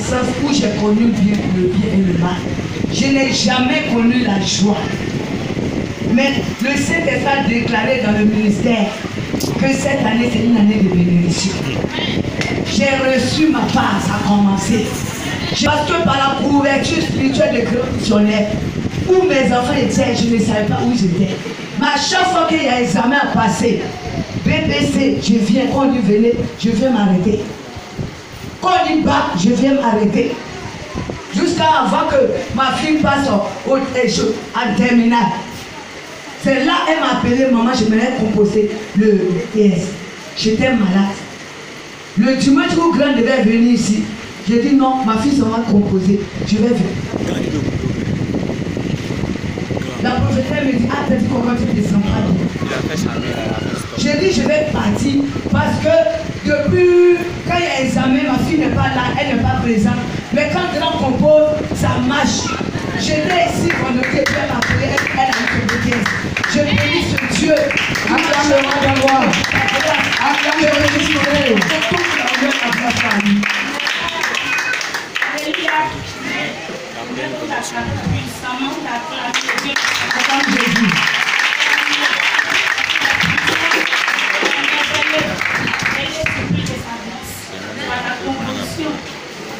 sens où j'ai connu le bien et le mal. Je n'ai jamais connu la joie. Mais le Saint-Esprit a déclaré dans le ministère que cette année, c'est une année de bénédiction. J'ai reçu ma part, ça a commencé. Parce que par la couverture spirituelle de Grand Missionnaire, où mes enfants étaient, je ne savais pas où j'étais. Mais à chaque fois qu'il y a un examen à passer, BBC, je viens, quand on dit venez, je viens m'arrêter. Quand on dit bas, je viens m'arrêter. Jusqu'à avant que ma fille passe en terminale. C'est là qu'elle m'a appelé, maman, je m'allais composer le TS. J'étais malade. Le dimanche où Grand devait venir ici, j'ai dit non, ma fille sera composée, je vais venir. La prophétesse me dit, ah, peut-être qu'on tu ne descends pas. J'ai dit, je vais partir parce que depuis, quand il y a examen, ma fille n'est pas là, elle n'est pas présente. Mais quand Grand compose, ça marche. J'étais ici quand le Dieu m'a appelé, elle a eu le BTS. Je bénis ce Dieu. Acclamez-moi d'avoir. Acclamez-moi de soleil. C'est tout ce que a fait à lui. Alléluia. Acclame Jésus.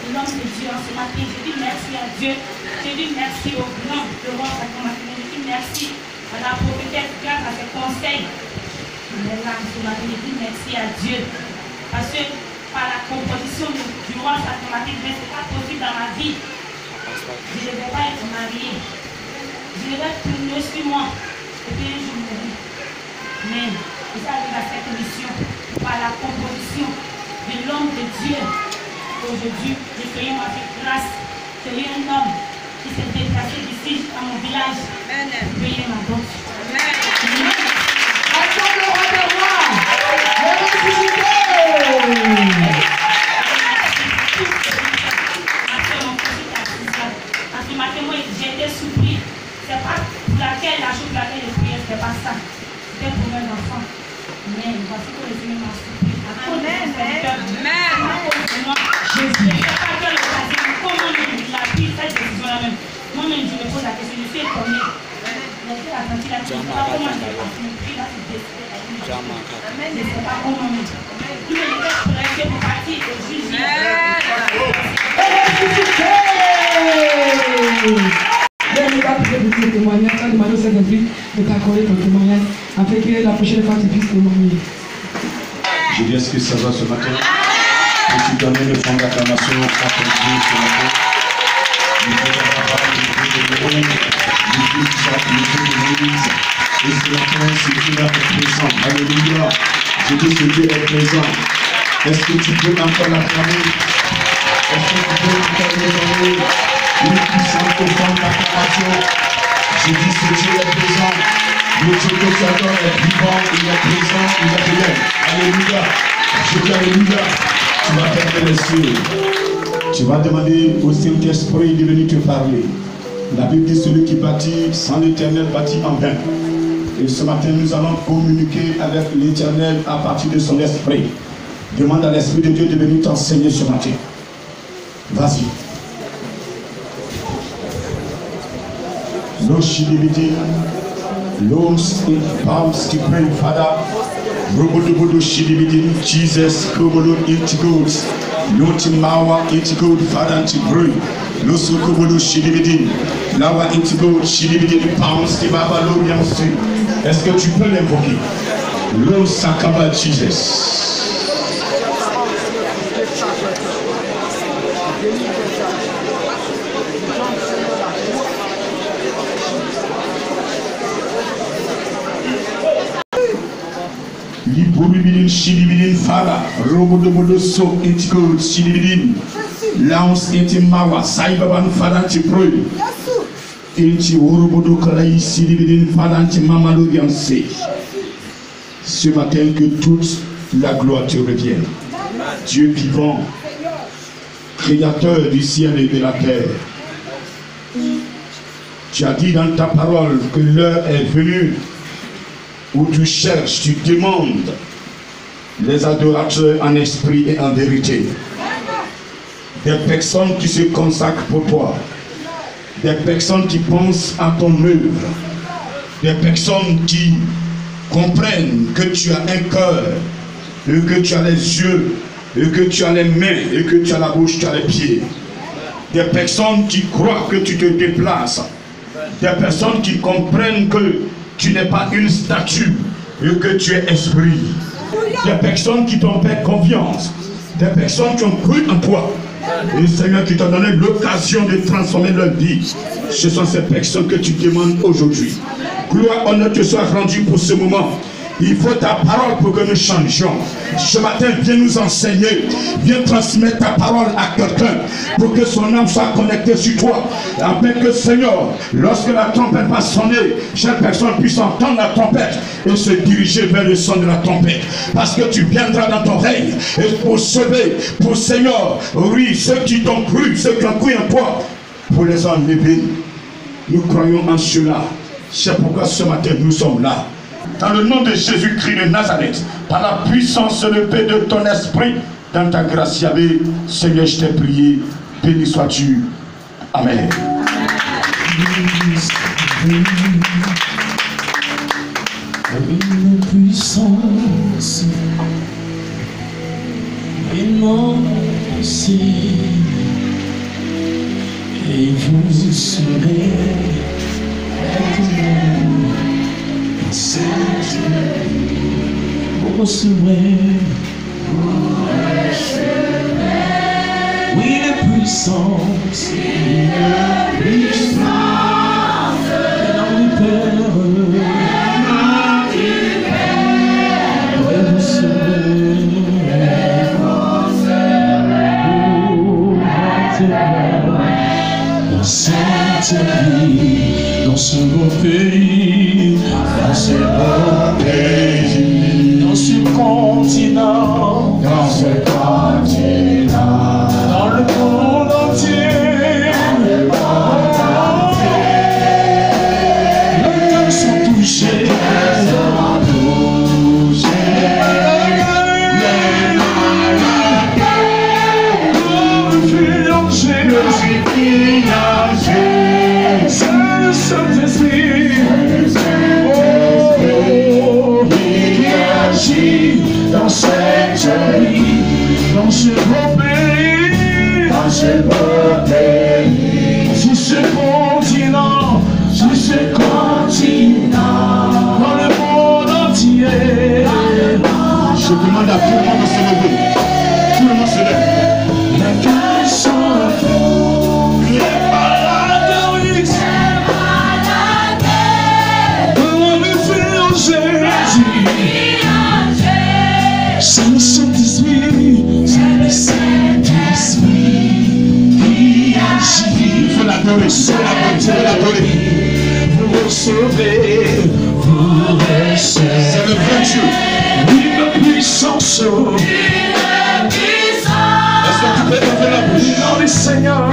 L'homme de Dieu en ce matin, je dis merci à Dieu, je dis merci au grand de roi Sacré-Matin, je dis merci à la prophétesse grâce à ses conseils. Mais là, ce matin, je dis merci à Dieu, parce que par la composition du roi Sacré-Matin, ce n'est pas possible dans ma vie. Je ne vais pas être mariée, je vais tourner sur moi, et puis je mourrai. Mais vous avez à cette mission, par la composition de l'homme de Dieu. Aujourd'hui, nous soyons avec grâce. Soyez un homme qui s'est déplacé d'ici à mon village. Veuillez ma dot. Attends le roi de roi. Le ressuscité. En ce matin, moi, j'ai été surpris. C'est pas pour laquelle la chose pour laquelle je priais, c'est pas ça. C'était pour mes enfants. Mais voici que le Seigneur m'a surpris. Amen. Jésus. Comment il a pris cette décision-là même. Moi-même, je me pose la question, je suis étonné. Je suis attentif là, je ne sais pas comment il a pris là, c'est décidé. Je ne sais pas comment. Il était prêt pour partir et juger. Je vais prier pour tes témoignages, quand demandé au Saint-Esprit de t'accorder ton témoignage, afin que la prochaine fois tu puisses témoigner. Je dis, est-ce que ça va ce matin? Que tu donnes une forme d'acclamation à ton Dieu ce matin. Le Dieu de la parole, le Dieu de l'homme, le Dieu qui sort, le Dieu de l'Église. Et ce matin, ce Dieu-là est présent. Alléluia. Je dis, ce Dieu est présent. Est-ce que tu peux encore l'acclamer? Est-ce que tu peux encore lui donner une puissante forme d'acclamation? Je dis, ce Dieu est présent. Le Dieu que tu adores est vivant, il est présent, il est réel. Alléluia. Je dis alléluia. Tu vas fermer les yeux. Tu vas demander au Saint-Esprit de venir te parler. La Bible dit celui qui bâtit sans l'Éternel bâtit en vain. Et ce matin, nous allons communiquer avec l'Éternel à partir de son esprit. Demande à l'Esprit de Dieu de venir t'enseigner ce matin. Vas-y. Loshidibidi. Loans in palms to pray, Father. Robodobodo shidibidin, Jesus, Kobodo it goes. Notin Mawa it good, Father, to pray. Loso Kobodo shidibidin. Lawa it goes, shidibidin, palms to Baba Lorian Street. Est-ce que tu peux l'invoquer? Lo Sakaba Jesus. Libubidin, Shidibidin, Father, Robodobodo, so it goes, Shidibidin, Lance it Mawa, Saibaban, Father, to pray. Inti Robodo Kalai, Shidibidin, Father, to Mamalodian, say. Ce matin, que toute la gloire te revienne. Dieu vivant, créateur du ciel et de la terre. Tu as dit dans ta parole que l'heure est venue où tu cherches, tu demandes les adorateurs en esprit et en vérité. Des personnes qui se consacrent pour toi. Des personnes qui pensent à ton œuvre. Des personnes qui comprennent que tu as un cœur, et que tu as les yeux, et que tu as les mains, et que tu as la bouche, tu as les pieds. Des personnes qui croient que tu te déplaces. Des personnes qui comprennent que tu n'es pas une statue, et que tu es esprit. Des personnes qui t'ont fait confiance. Des personnes qui ont cru en toi. Et le Seigneur qui t'a donné l'occasion de transformer leur vie. Ce sont ces personnes que tu demandes aujourd'hui. Gloire, honneur te soit rendu pour ce moment. Il faut ta parole pour que nous changions. Ce matin, viens nous enseigner. Viens transmettre ta parole à quelqu'un pour que son âme soit connectée sur toi. Afin que, Seigneur, lorsque la trompette va sonner, chaque personne puisse entendre la trompette et se diriger vers le son de la trompette. Parce que tu viendras dans ton règne et pour sauver, pour Seigneur, oui, ceux qui t'ont cru, ceux qui ont cru en toi, pour les enlever. Nous croyons en cela. C'est pourquoi ce matin, nous sommes là. Dans le nom de Jésus-Christ de Nazareth, par la puissance élevée de ton esprit, dans ta grâce, Yahvé, Seigneur, je t'ai prié, béni sois-tu. Amen. Une puissance énoncée, et vous serez vous recevrez, oui, la puissance, dans le Père, vous serez, dans cette vie, dans ce beau pays, dans ce beau pays, dans ce continent, dans le monde entier, les cœurs sont touchés, c'est le Saint-Esprit qui agit dans cette vie, dans ce beau pays, sur ce continent, dans le monde entier. Je demande à tout le monde de se lever. Tout le monde se lève. Les cœurs sont les malades, c'est le Saint-Esprit, c'est le Saint-Esprit qui agit. Il faut l'adorer, il faut l'adorer. Vous recevez, vous recevez. C'est le vrai Dieu. Oui, la puissance. Est-ce que tu peux ouvrir la bouche? Dans le Seigneur.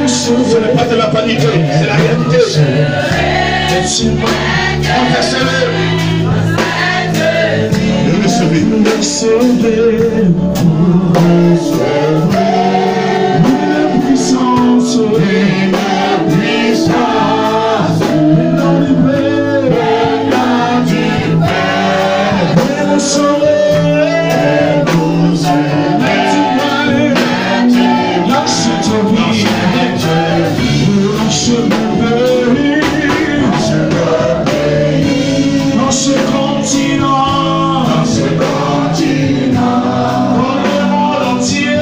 Ce n'est pas de la vanité, c'est la réalité. Confessez-le. Le recevez. La puissance. Dans le Père. Vous saurez. Dans cette vie. Dans ce continent, dans le monde entier,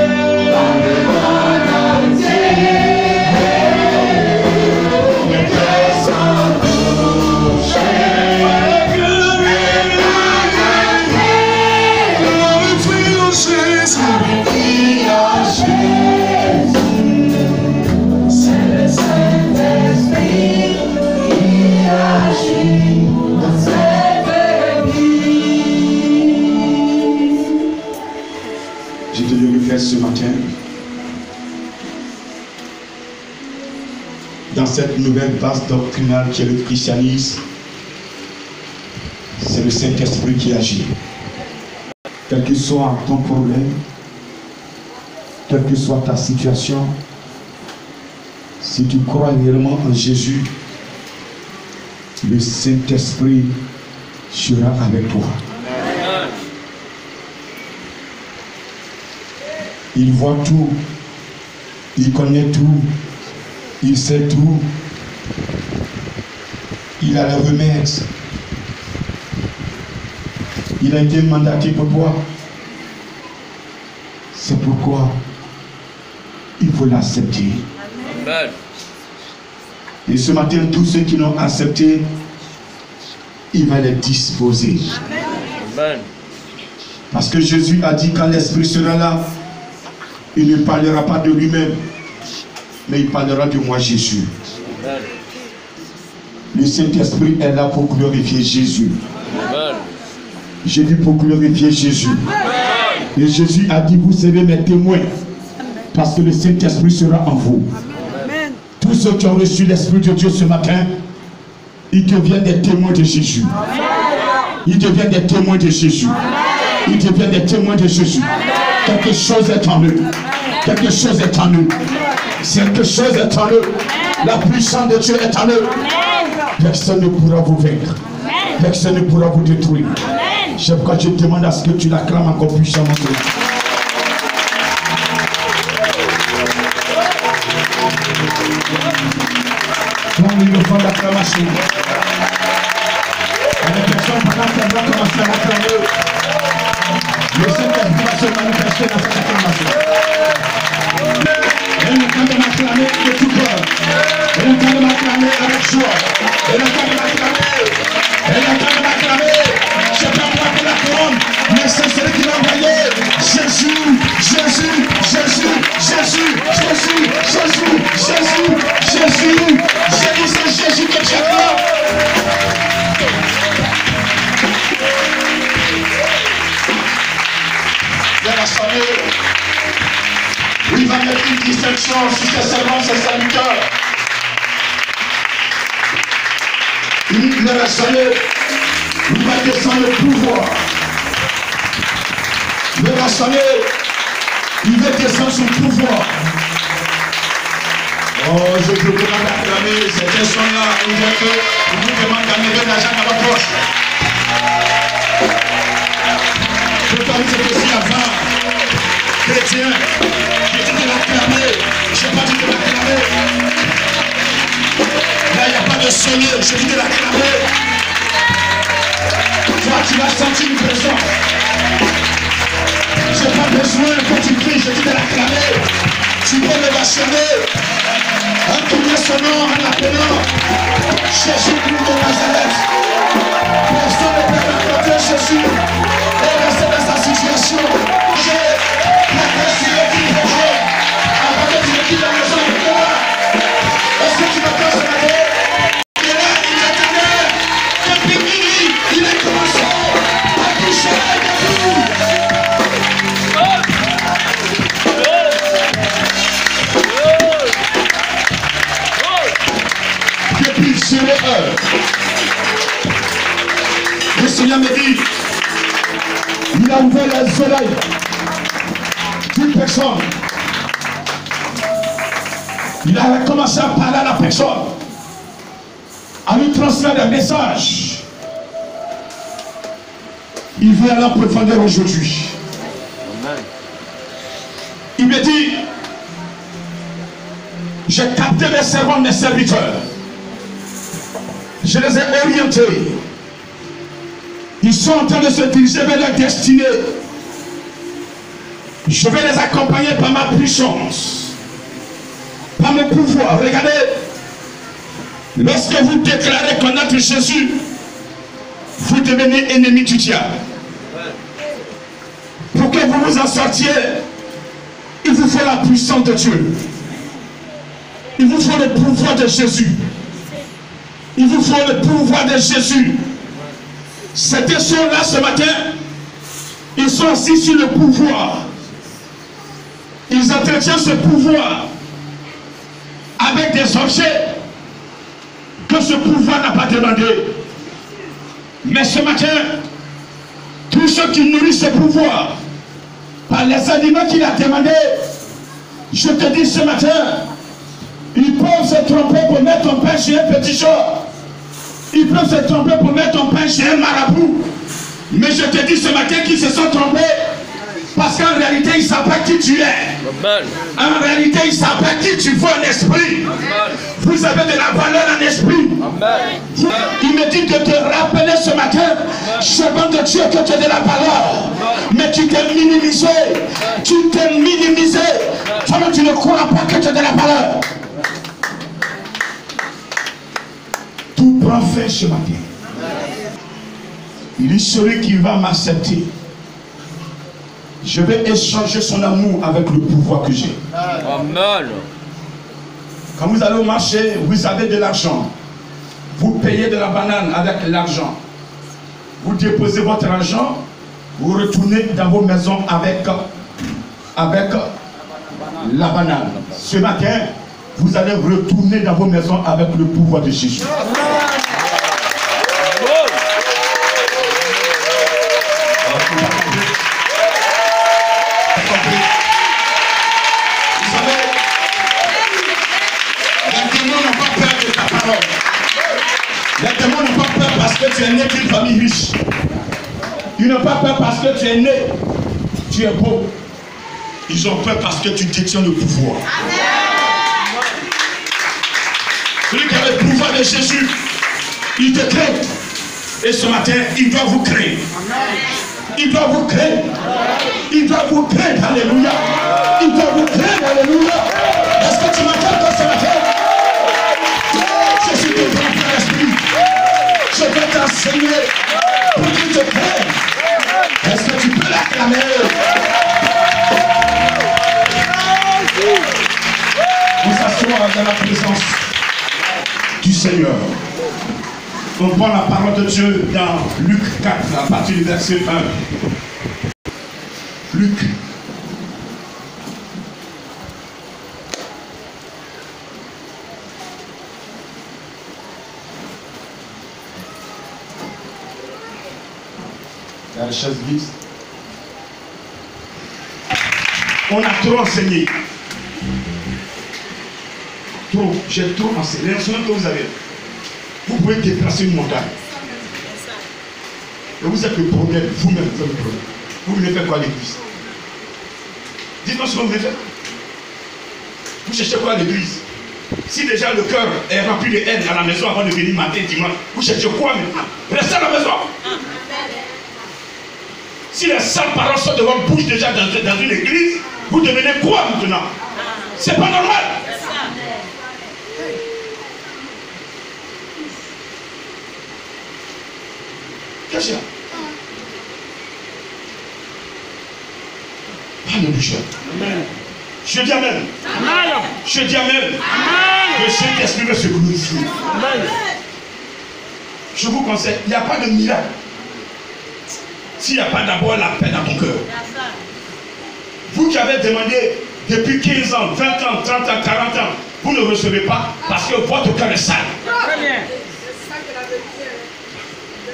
ce matin, dans cette nouvelle base doctrinale qui est le christianisme, c'est le Saint-Esprit qui agit. Quel que soit ton problème, quelle que soit ta situation, si tu crois réellement en Jésus, le Saint-Esprit sera avec toi. Il voit tout, il connaît tout, il sait tout, il a le remède. Il a été mandaté pour toi. C'est pourquoi il faut l'accepter. Et ce matin, tous ceux qui l'ont accepté, il va les disposer. Amen. Parce que Jésus a dit, quand l'Esprit sera là, il ne parlera pas de lui-même, mais il parlera de moi, Jésus. Amen. Le Saint-Esprit est là pour glorifier Jésus. Amen. J'ai dit pour glorifier Jésus. Et Jésus a dit, vous serez mes témoins, parce que le Saint-Esprit sera en vous. Amen. Tous ceux qui ont reçu l'Esprit de Dieu ce matin, ils deviennent des témoins de Jésus. Ils deviennent des témoins de Jésus. Ils deviennent des témoins de Jésus. Quelque chose est en eux. Quelque chose est en eux. Quelque chose est en eux. La puissance de Dieu est en eux. Personne ne pourra vous vaincre. Personne ne pourra vous détruire. C'est pourquoi je demande à ce que tu l'acclames encore puissamment. Donne-lui le vent d'acclamation. Les personnes pendant qu'elles vont commencer à l'acclamer, le Saint-Esprit va se manifester dans cette acclamation. Elle est en train de m'acclamer de tout cœur. Elle est en train de m'acclamer avec joie. Elle est en train de m'acclamer. Elle est en train de m'acclamer. Je ne sais pas moi pour la couronne, mais c'est celui qui l'a envoyé. Jésus, Jésus, Jésus, Jésus, Jésus, Jésus, Jésus, Jésus. J'ai dit c'est Jésus que tu as. Viens la saluer. Il va mettre une distinction sur ses servants, ses serviteurs. Il va la saluer. Il va descendre le pouvoir. Il va la saluer. Il va descendre son pouvoir. Oh, je peux vous acclamer. Ces personnes-là, vous demandent d'amener de l'argent dans votre poche. Pourquoi vous êtes aussi avant, chrétien, j'ai dit de l'acclamer, je n'ai pas dit de l'acclamer. Là, il n'y a pas de sonner, j'ai dit de l'acclamer. Toi, tu vas sentir une personne. Je n'ai pas besoin que tu cries, j'ai dit de l'acclamer. Tu peux le vationner. Entourner son nom en l'appelant Jésus-Christ de Nazareth. Personne ne peut raconter Jésus et rester dans sa situation. La grâce est qui péché. Avant que tu me quittes la maison de toi. Est-ce que tu m'entends ce matin? Il est là, il t'attendait. Depuis minuit, il a commencé à toucher avec vous. Depuis 0 heure. Le Seigneur me dit, il a ouvert les oreilles d'une personne. Il a commencé à parler à la personne, à lui transmettre un message. Il veut aller en profondeur aujourd'hui. Il me dit, j'ai capté mes servants, mes serviteurs. Je les ai orientés. Ils sont en train de se diriger vers leur destinée. Je vais les accompagner par ma puissance, par mon pouvoir. Regardez, lorsque vous déclarez connaître Jésus, vous devenez ennemi du diable. Pour que vous vous en sortiez, il vous faut la puissance de Dieu. Il vous faut le pouvoir de Jésus. Il vous faut le pouvoir de Jésus. Ces deux là ce matin, ils sont assis sur le pouvoir. Ils entretiennent ce pouvoir avec des objets que ce pouvoir n'a pas demandé. Mais ce matin, tous ceux qui nourrissent ce pouvoir par les aliments qu'il a demandé, Je te dis ce matin, ils peuvent se tromper pour mettre ton pain chez un petit shop. Ils peuvent se tromper pour mettre ton pain chez un marabout. Mais je te dis ce matin qu'ils se sont trompés. Parce qu'en réalité, ils ne savent pas qui tu es. En réalité, ils ne savent pas qui tu vois en esprit. Vous avez de la valeur en esprit. Il me dit de te rappeler ce matin, servant de Dieu, que tu as de la valeur. Mais tu t'es minimisé. Tu t'es minimisé. Toi-même, tu ne crois pas que tu as de la valeur. Tout prend fin ce matin. Il est celui qui va m'accepter. Je vais échanger son amour avec le pouvoir que j'ai. Amen. Quand vous allez au marché, vous avez de l'argent. Vous payez de la banane avec l'argent. Vous déposez votre argent, vous retournez dans vos maisons avec la banane. Ce matin, vous allez retourner dans vos maisons avec le pouvoir de Jésus. Les démons n'ont pas peur parce que tu es né d'une famille riche. Ils n'ont pas peur parce que tu es né, tu es beau. Ils ont peur parce que tu détiens le pouvoir. Celui qui a le pouvoir de Jésus, il te craint. Et ce matin, il doit vous craindre. Il doit vous craindre. Il doit vous craindre. Alléluia. Il doit vous craindre. Alléluia. Est-ce que tu m'entends ce matin? Je suis ton frère esprit. Je vais t'enseigner pour qu'il te craigne. Est-ce que tu peux l'acclamer? On s'assoit dans la présence du Seigneur. On prend la parole de Dieu dans Luc 4, à partir du verset 1. Luc. Il y a la chaise glisse. On a trop enseigné. Trop. J'ai trop enseigné. L'enseignement que vous avez. Vous pouvez déplacer une montagne. Et vous êtes le problème. Vous-même, vous êtes le problème. Vous venez faire quoi à l'église? Dites-moi ce que vous venez faire. Vous cherchez quoi à l'église? Si déjà le cœur est rempli de haine à la maison avant de venir matin, dimanche, vous cherchez quoi maintenant? Restez à la maison. Si les sales paroles sortent de votre bouche déjà dans une église, vous devenez quoi maintenant? C'est pas normal. Qu'est-ce qu'il y a? Alléluia. Je dis amen. Je dis amen. Le Saint-Esprit veut se glorifier. Je vous conseille, il n'y a pas de miracle s'il n'y a pas d'abord la paix dans ton cœur. Vous qui avez demandé depuis 15 ans, 20 ans, 30 ans, 40 ans, vous ne recevez pas parce que votre cœur est sale.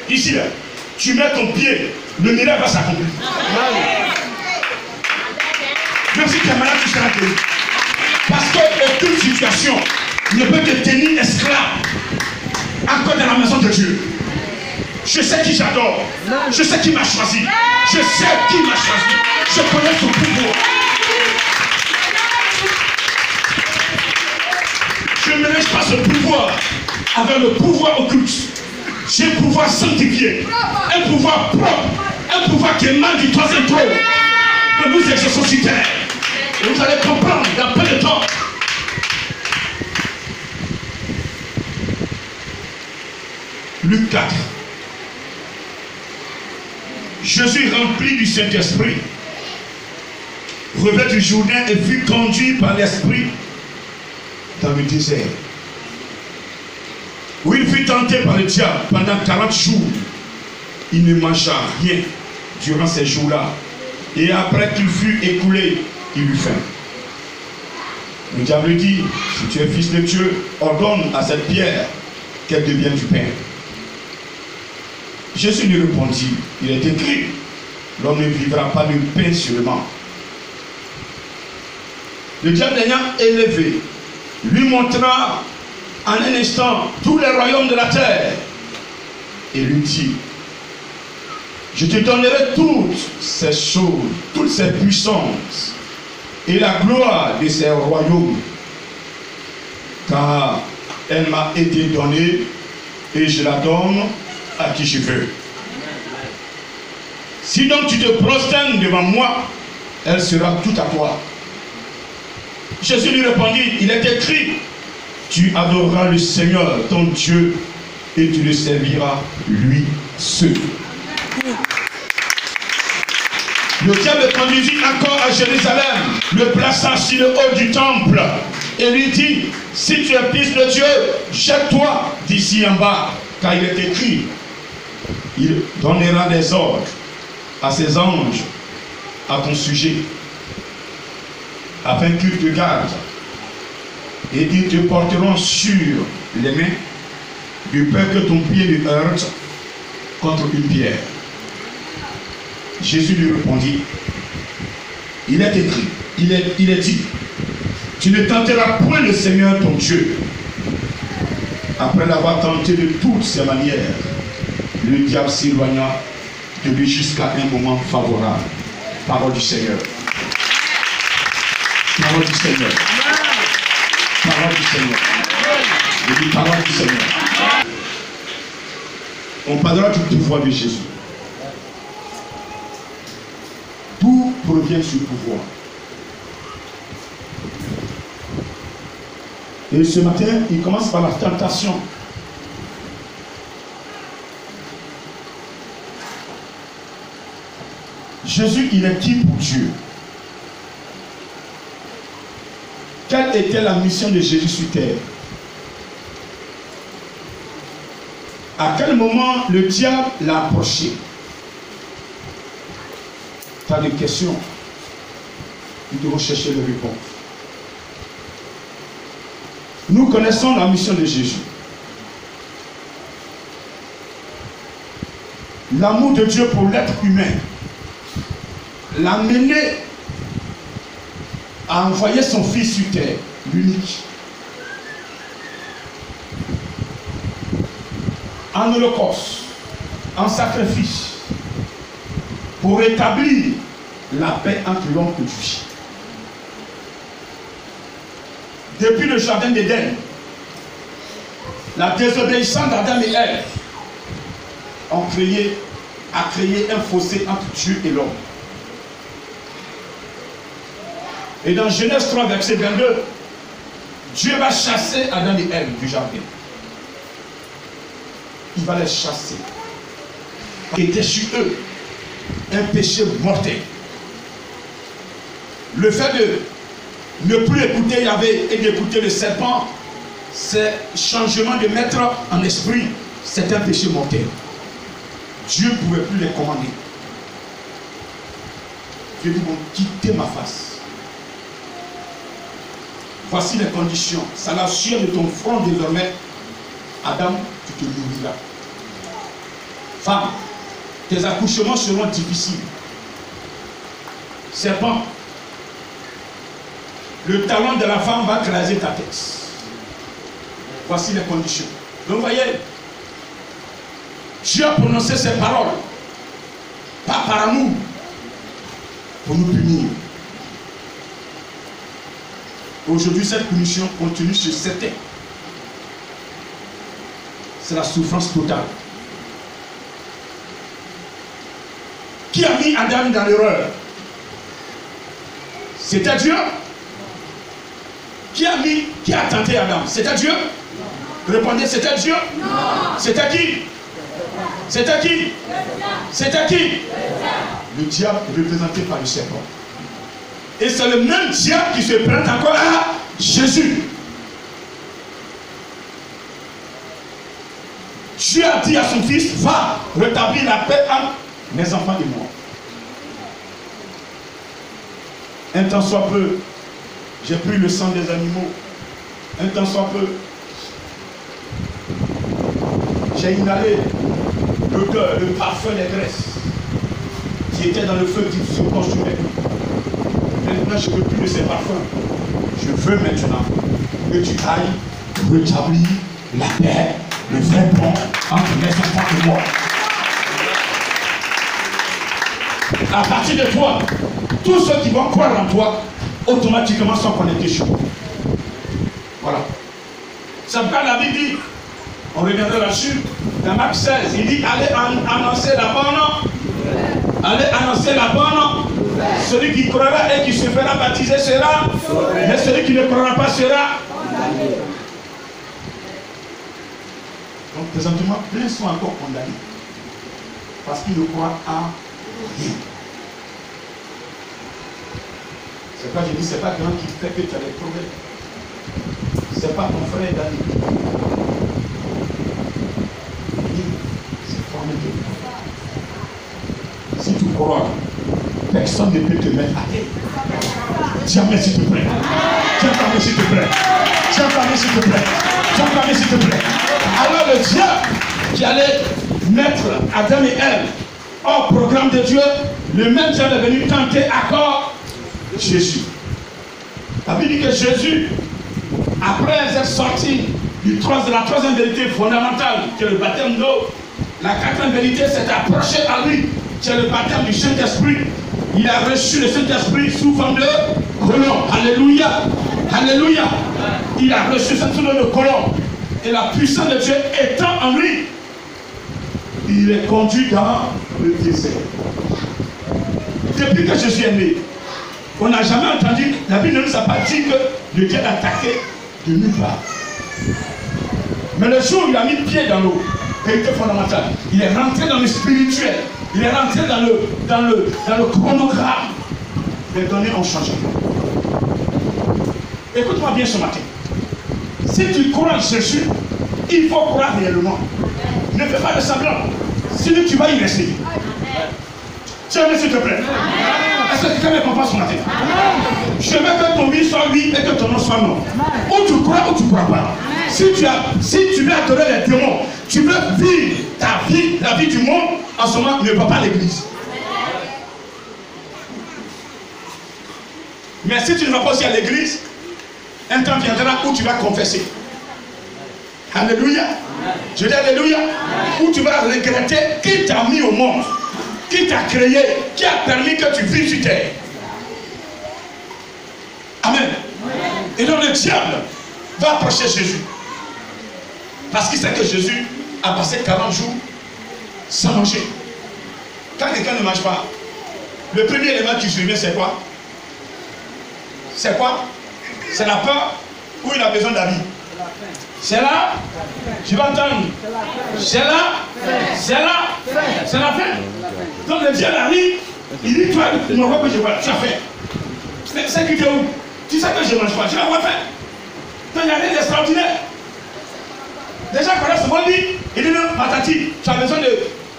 Ici, là, tu mets ton pied, le miracle va s'accomplir. Même si tu es malade, tu seras guéri. Parce qu'aucune situation ne peut te tenir esclave encore dans la maison de Dieu. Je sais qui j'adore. Je sais qui m'a choisi. Je sais qui m'a choisi. Je connais son pouvoir. Je ne mélange pas ce pouvoir avec le pouvoir occulte. J'ai un pouvoir sanctifié, un pouvoir propre, un pouvoir qui émane du troisième trône que nous exerçons sur terre. Et vous allez comprendre dans peu de temps. Luc 4. Jésus rempli du Saint-Esprit revint du Jourdain et fut conduit par l'Esprit dans le désert, où il fut tenté par le diable pendant 40 jours. Il ne mangea rien durant ces jours-là. Et après qu'il fut écoulé, il eut faim. Le diable dit, si tu es fils de Dieu, ordonne à cette pierre qu'elle devienne du pain. Jésus lui répondit, il est écrit, l'homme ne vivra pas de pain seulement, le diable l'ayant élevé, lui montra en un instant tous les royaumes de la terre et lui dit, je te donnerai toutes ces choses, toutes ces puissances et la gloire de ces royaumes, car elle m'a été donnée et je la donne à qui je veux. Si donc tu te prosternes devant moi, elle sera toute à toi. Jésus lui répondit, il est écrit, tu adoreras le Seigneur, ton Dieu, et tu le serviras lui seul. Le diable le conduisit encore à Jérusalem, le plaça sur le haut du temple, et lui dit, si tu es fils de Dieu, jette-toi d'ici en bas, car il est écrit, il donnera des ordres à ses anges à ton sujet, afin qu'ils te gardent, et ils te porteront sur les mains, de peur que ton pied ne heurte contre une pierre. Jésus lui répondit, il est écrit, il est dit, tu ne tenteras point le Seigneur ton Dieu. Après l'avoir tenté de toutes ses manières, le diable s'éloigna de lui jusqu'à un moment favorable. Parole du Seigneur. Parole du Seigneur. Parole du Seigneur. Je dis parole du Seigneur. On parlera du pouvoir de Jésus. D'où provient ce pouvoir? Et ce matin, il commence par la tentation. Jésus, il est qui pour Dieu? Quelle était la mission de Jésus sur terre? À quel moment le diable l'a approché? Tu as des questions. Nous devons chercher les réponses. Nous connaissons la mission de Jésus. L'amour de Dieu pour l'être humain l'a mené à envoyer son Fils sur terre, l'unique, en holocauste, en sacrifice, pour rétablir la paix entre l'homme et Dieu. Depuis le jardin d'Éden, la désobéissance d'Adam et Ève a créé un fossé entre Dieu et l'homme. Et dans Genèse 3, verset 22, Dieu va chasser Adam et Ève du jardin. Il va les chasser. Il était sur eux un péché mortel. Le fait de ne plus écouter Yahvé et d'écouter le serpent, c'est changement de maître en esprit. C'est un péché mortel. Dieu ne pouvait plus les commander. Dieu dit, bon, quittez ma face. Voici les conditions. C'est la sueur de ton front désormais. Adam, tu te nourriras. Femme, tes accouchements seront difficiles. Serpent, le talon de la femme va écraser ta tête. Voici les conditions. Donc, vous voyez, Dieu a prononcé ces paroles, pas par amour, pour nous punir. Aujourd'hui, cette punition continue sur certains. C'est la souffrance totale. Qui a mis Adam dans l'erreur? C'était Dieu. Qui a tenté Adam? C'était Dieu? Répondez, c'était Dieu? Non. C'était qui? C'était qui? C'était qui? Le diable représenté par le serpent. Et c'est le même diable qui se prête encore à Jésus. Dieu a dit à son fils, va rétablir la paix entre mes enfants et moi. Un temps soit peu, j'ai pris le sang des animaux. Un temps soit peu, j'ai inhalé l'odeur, le parfum des graisses qui était dans le feu qui se consumait. maintenant, je ne veux plus de ces parfums. Je veux maintenant que tu ailles rétablir la paix, le vrai pont entre mes enfants et moi. À partir de toi, tous ceux qui vont croire en toi, automatiquement sont connectés chez moi. Voilà. C'est pourquoi la Bible dit, on reviendra là-dessus, dans Marc 16, il dit, allez annoncer la bonne. Allez annoncer la bonne. Celui qui croira et qui se fera baptiser sera, mais celui qui ne croira pas sera. Donc présentement, plein sont encore condamnés. Parce qu'ils ne croient à rien. C'est pas, je dis, c'est pas quelqu'un qui fait que tu as des problèmes. C'est pas ton frère d'ami. C'est formé de toi. Si tu crois, personne ne peut te mettre à terre. Tiens, mais s'il te plaît. Tiens, mais s'il te plaît. Tiens, mais s'il te plaît. Tiens, mais s'il te plaît. Alors le diable qui allait mettre Adam et Ève hors programme de Dieu, le même diable est venu tenter encore Jésus. La Bible dit que Jésus, après être sorti de la troisième vérité fondamentale, qui est le baptême d'eau, la quatrième vérité s'est approchée à lui, qui est le baptême du Saint-Esprit. Il a reçu le Saint-Esprit sous forme de colombe. Alléluia. Alléluia. Il a reçu cette forme de colombe. Et la puissance de Dieu étant en lui, il est conduit dans le désert. Depuis que Jésus est né, on n'a jamais entendu, la Bible ne nous a pas dit que le diable a attaqué de nulle part. Mais le jour où il a mis pied dans l'eau, vérité fondamentale, il est rentré dans le spirituel, il est rentré dans le chronogramme. Les données ont changé. Écoute-moi bien ce matin. Si tu crois en Jésus, il faut croire réellement. Ne fais pas de semblant. Sinon tu vas y rester. Tiens, s'il te plaît. Est-ce que quelqu'un me comprend ce matin? Je veux que ton oui soit oui et que ton non soit non. Ou tu crois ou tu ne crois pas. Si tu veux adorer les démons, tu veux vivre ta vie, la vie du monde, en ce moment, ne va pas à l'église. Mais si tu ne vas pas aussi à l'église, un temps viendra où tu vas confesser. Alléluia. Je dis alléluia. Où tu vas regretter qui t'a mis au monde, qui t'a créé, qui a permis que tu vives sur terre. Amen. Et donc le diable va approcher Jésus. Parce qu'il sait que Jésus a passé 40 jours sans manger. Quand quelqu'un ne mange pas, le premier élément qui survient, c'est quoi? C'est quoi? C'est la peur ou il a besoin d'habits? C'est là, je vais entendre. C'est là, c'est là, c'est la faim. Donc le diable arrive, il dit, toi, ne vois pas que je vois, tu as faim. Mais c'est qui t'es où? Tu sais que je ne mange pas, tu vas avoir faim. Donc il y a rien d'extraordinaire. Déjà, quand on se voit, il dit, non, patati, tu as besoin de...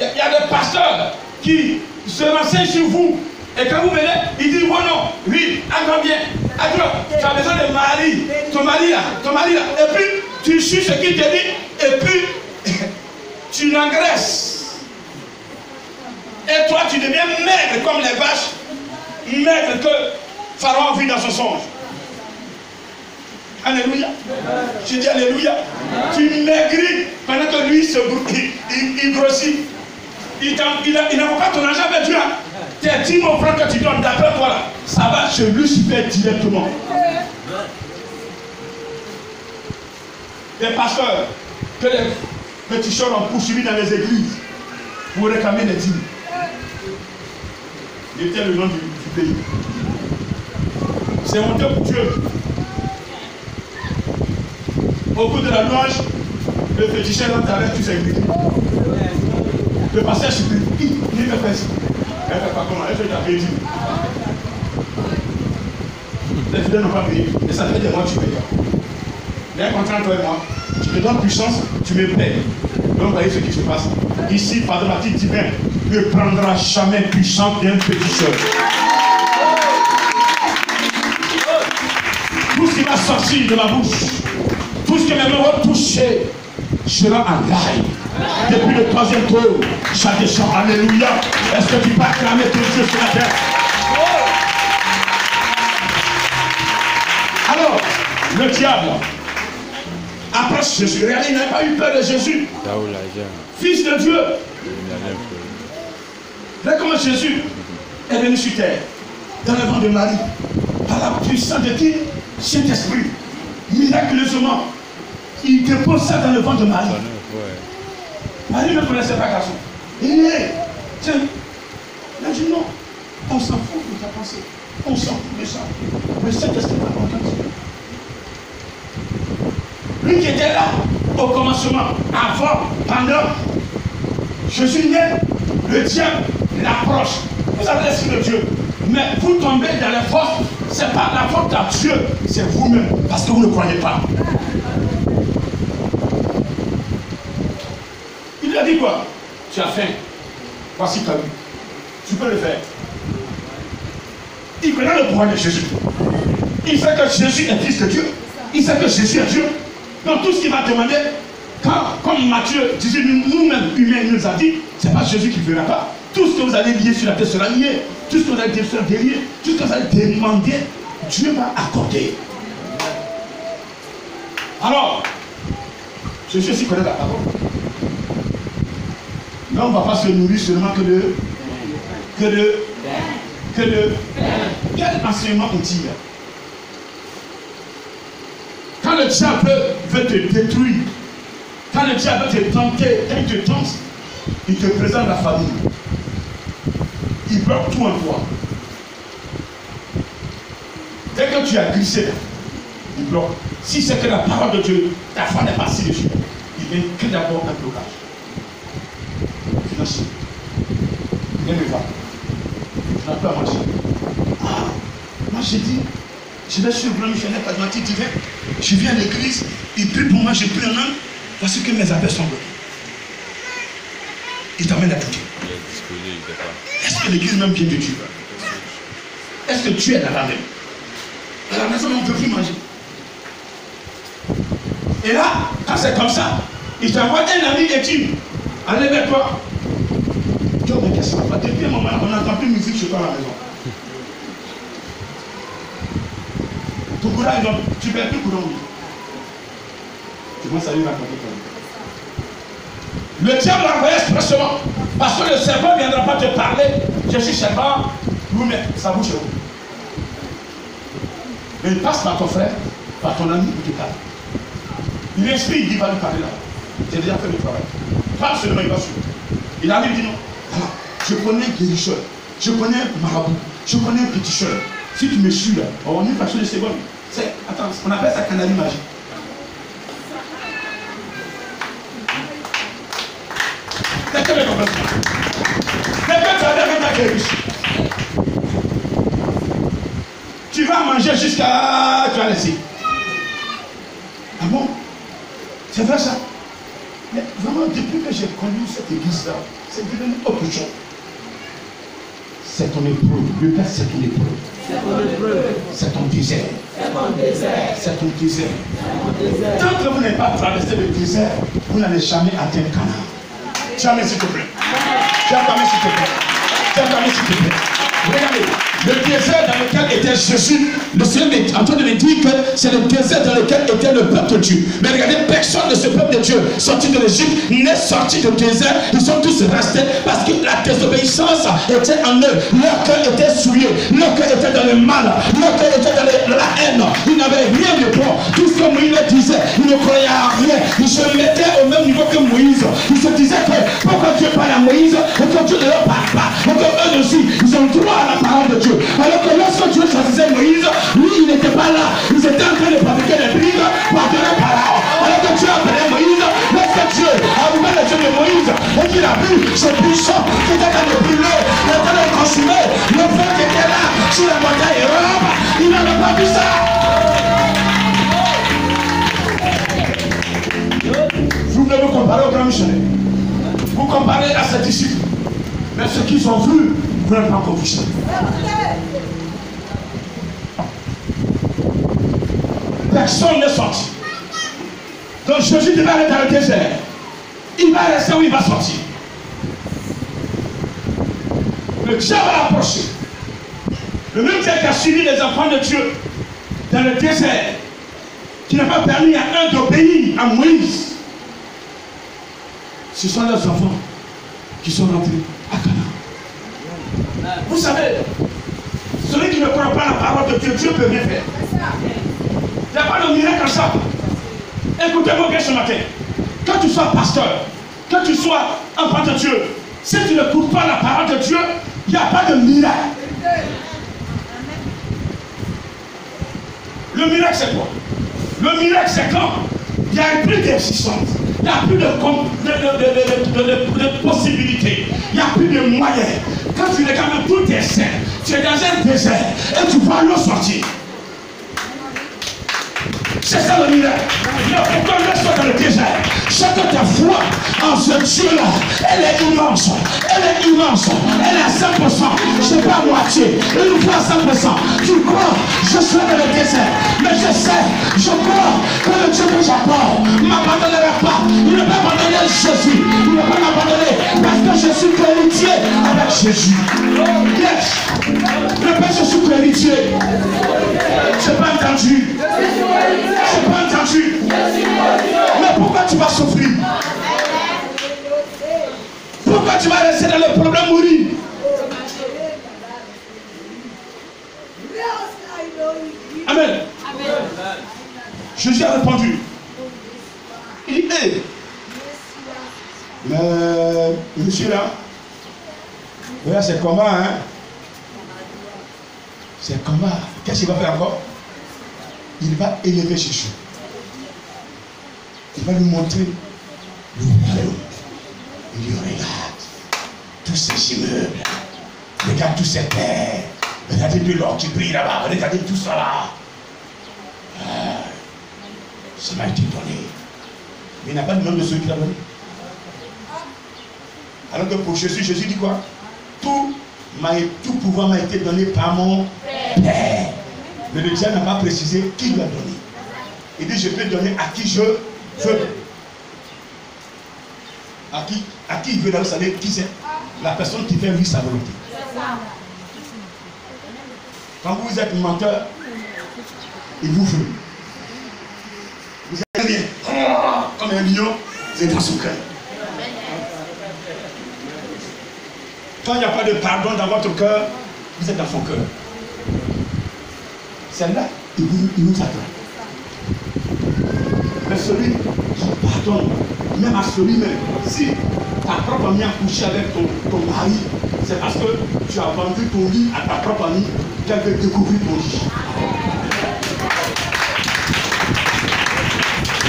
Il y a des pasteurs qui se renseignent sur vous. Et quand vous venez, il dit, oh non, oui, attends bien, attends, tu as besoin de mari, ton mari là. Et puis, tu suis ce qu'il te dit, et puis, tu l'engraisses. Et toi, tu deviens maigre comme les vaches, maigre que Pharaon vit dans son songe. Alléluia. Je dis alléluia. Tu maigris pendant que lui il grossit. Il n'envoie pas ton argent vers Dieu. Tes 10 000 francs que tu donnes, d'après toi là, ça va chez Lucifer directement. Des pasteurs que les petits chors ont poursuivis dans les églises pour réclamer les dîmes. C'était le nom du pays. C'est honteux pour Dieu. Au bout de la louange, le féticheur rentre avec tous ses griffes. Le pasteur supplie. Il me fait ça. Elle ne fait pas comment? Elle fait ta crédit. Les fidèles n'ont pas payé. Et ça fait des mois que tu payes. Les contrats, toi et moi, tu me donnes puissance, tu me payes. Donc, voyez ce qui se passe. Ici, par le baptême divin, ne prendra jamais puissance d'un féticheur. Tout ce qui va sortir de ma bouche, tout ce que mes mains vont toucher sera en live. Depuis le 3e tour, ça descend. Alléluia. Est-ce que tu peux acclamer ton Dieu sur la terre? Alors, le diable approche Jésus. Regardez, il n'a pas eu peur de Jésus. Fils de Dieu. Regardez comment Jésus est venu sur terre, dans le ventre de Marie, par la puissance de qui? Saint-Esprit. Miraculeusement, il dépose ça dans le ventre de Marie. Marie ne connaissait pas garçon. Il est, tiens, il a dit non, on s'en fout de ta pensée, on s'en fout de ça. Mais Saint-Esprit va contenter. Lui qui était là, au commencement, avant, pendant, Jésus naît, le diable l'approche. Vous avez l'Esprit de Dieu. Mais vous tombez dans les forces, ce n'est pas la faute à Dieu, c'est vous-même, parce que vous ne croyez pas. Il lui a dit quoi? Tu as faim. Voici ta vie. Tu peux le faire. Il connaît le pouvoir de Jésus. Il sait que Jésus est fils de Dieu. Il sait que Jésus est Dieu. Donc tout ce qu'il va demander, comme Matthieu disait, nous-mêmes, humains, il nous a dit, ce n'est pas Jésus qui ne fera pas. Tout ce que vous allez lier sur la terre sera lié. Tout ce que vous allez délier, tout ce que vous allez demander, Dieu va accorder. Alors, Jésus aussi connaît la parole. Là, on ne va pas se nourrir seulement que de quel enseignement on tire? Quand le diable veut te détruire, quand le diable veut te tenter, quand il te tente, il te présente la famille. Il bloque tout en toi. Dès que tu as glissé, il bloque. Si c'est que la parole de Dieu, ta foi n'est pas assise dessus, il vient que d'abord un blocage. Financier. Il vient me voir. Tu n'as pas à manger. Ah, moi j'ai dit, je vais suivre le missionnaire pragmatique divin. Je viens à l'église, il prie pour moi, je prie en langue, parce que mes appels sont bloqués. Il t'amène à douter. Est-ce que l'église même vient de Dieu? Est-ce que Dieu est dans la même? À la maison, on ne peut plus manger. Et là, quand c'est comme ça, il t'envoie un ami intime. Allez vers toi. Dieu, mais qu'est-ce que ça va? Depuis un moment, on n'entend plus de musique chez toi à la maison. Ton courage, tu ne perds plus courant. Tu commences à lui raconter ton vie. Le diable l'envoie expressément. Parce que le serpent ne viendra pas te parler. Je suis serpent, vous mais ça bouge où? Mais il passe par ton frère, par ton ami, il te parle. Il explique, il dit, va lui parler là. J'ai déjà fait le travail. Pas seulement, il va suivre. Il arrive, il dit non. Ah, je connais guérisseur, je connais marabout, je connais péticheur. Si tu me suis là, on est passé de secondes. Attends, on appelle ça canarie magique. Dès que tu as guéri, tu vas manger jusqu'à tu vas laisser. Ah bon? C'est vrai ça? Mais vraiment, depuis que j'ai connu cette église-là, c'est devenu autre chose. C'est ton épreuve. Le Père, c'est ton épreuve. C'est ton désert. C'est ton désert. Tant que vous n'avez pas traversé le désert, vous n'allez jamais atteindre Canaan. Jamais s'il te plaît. Jamais s'il te plaît. Jamais s'il te plaît. Regardez, le désert dans lequel était Jésus, le Seigneur est en train de me dire que c'est le désert dans lequel était le peuple de Dieu. Mais regardez, personne de ce peuple de Dieu sorti de l'Égypte n'est sorti du désert. Ils sont tous restés parce que la désobéissance était en eux. Leur cœur était souillé, leur cœur était dans le mal, leur cœur était dans la haine. Ils n'avaient rien de bon. Tout ce que Moïse disait, ils ne croyaient à rien. Ils se mettaient au même niveau que Moïse. Ils se disaient que pourquoi Dieu parle à Moïse et que Dieu ne leur parle pas. Et que eux aussi, ils ont droit à la parole de Dieu. Alors que lorsque Dieu choisissait Moïse, lui il n'était pas là. Ils étaient en train de fabriquer des briques pour donner Pharaon. Alors que Dieu appelait Moïse, lorsque Dieu a ouvert les yeux de Moïse et qu'il a vu ce buisson qui était en train de brûler, en train de consumer, le feu qui était là sur la montagne Europe, il n'avait pas vu ça. Vous voulez vous comparer au grand missionnaire. Vous comparez à ses disciples. Mais ce qu'ils ont vu, vous n'avez pas encore vu ça. Personne n'est sorti. Donc Jésus devait aller dans le désert. Il va rester où il va sortir. Le diable a approché. Le même Dieu qui a suivi les enfants de Dieu dans le désert, qui n'a pas permis à un d'obéir à Moïse, ce sont leurs enfants qui sont rentrés à Canaan. Vous savez, celui qui ne croit pas la parole de Dieu, Dieu peut rien faire. Il n'y a pas de miracle en ça. Écoutez-moi bien ce matin. Quand tu sois pasteur, quand tu sois enfant de Dieu, si tu n'écoutes pas la parole de Dieu, il n'y a pas de miracle. Le miracle, c'est quoi? Le miracle, c'est quand il n'y a plus d'existence, il n'y a plus de possibilités, il n'y a plus de moyens. Quand tu regardes tout est sain, tu es dans un désert et tu vois l'eau sortir. C'est ça le miracle. Mais pourquoi l'eau soit dans le désert? C'est que ta foi en ce Dieu-là, elle est immense. Elle est immense. Elle est à 100%. Je ne sais pas à moitié. Une fois à 100%. Tu crois, je serai dans le désert. Mais je sais, je crois que le Dieu que j'adore ne m'abandonnera pas. Il ne va pas abandonner Jésus. Il ne va pas m'abandonner parce que je suis co-héritier avec Jésus. Yes. Le Père, je suis co-héritier. Je n'ai pas entendu. Je n'ai pas entendu. Mais pourquoi tu vas souffrir? Pourquoi tu vas rester dans le problème mourir? Amen. Jésus a répondu. Il dit, hey, mais monsieur là, voilà, c'est comment, hein? C'est comment? Qu'est-ce qu'il va faire encore? Il va élever Jésus. Il va lui montrer le royaume. Il lui regarde tous ces immeubles, regarde tous ces terres, regardez de l'or qui brille là-bas, regardez tout ça là. Ça m'a été donné. Mais il n'a pas de nom de celui qui l'a donné. Alors que pour Jésus, Jésus dit quoi? Tout pouvoir m'a été donné par mon Père. Mais le diable n'a pas précisé qui lui a donné. Il dit, je peux donner à qui je veux. À qui il veut, là, vous savez qui c'est? La personne qui fait lui sa volonté. Quand vous êtes menteur, il vous veut. Vous êtes bien, comme un lion, vous êtes dans son cœur. Quand il n'y a pas de pardon dans votre cœur, vous êtes dans son cœur. Celle-là, il nous attend. Mais celui qui pardonne, même à celui-même, si ta propre amie a couché avec ton mari, c'est parce que tu as vendu ton lit à ta propre amie qu'elle veut découvrir ton lit.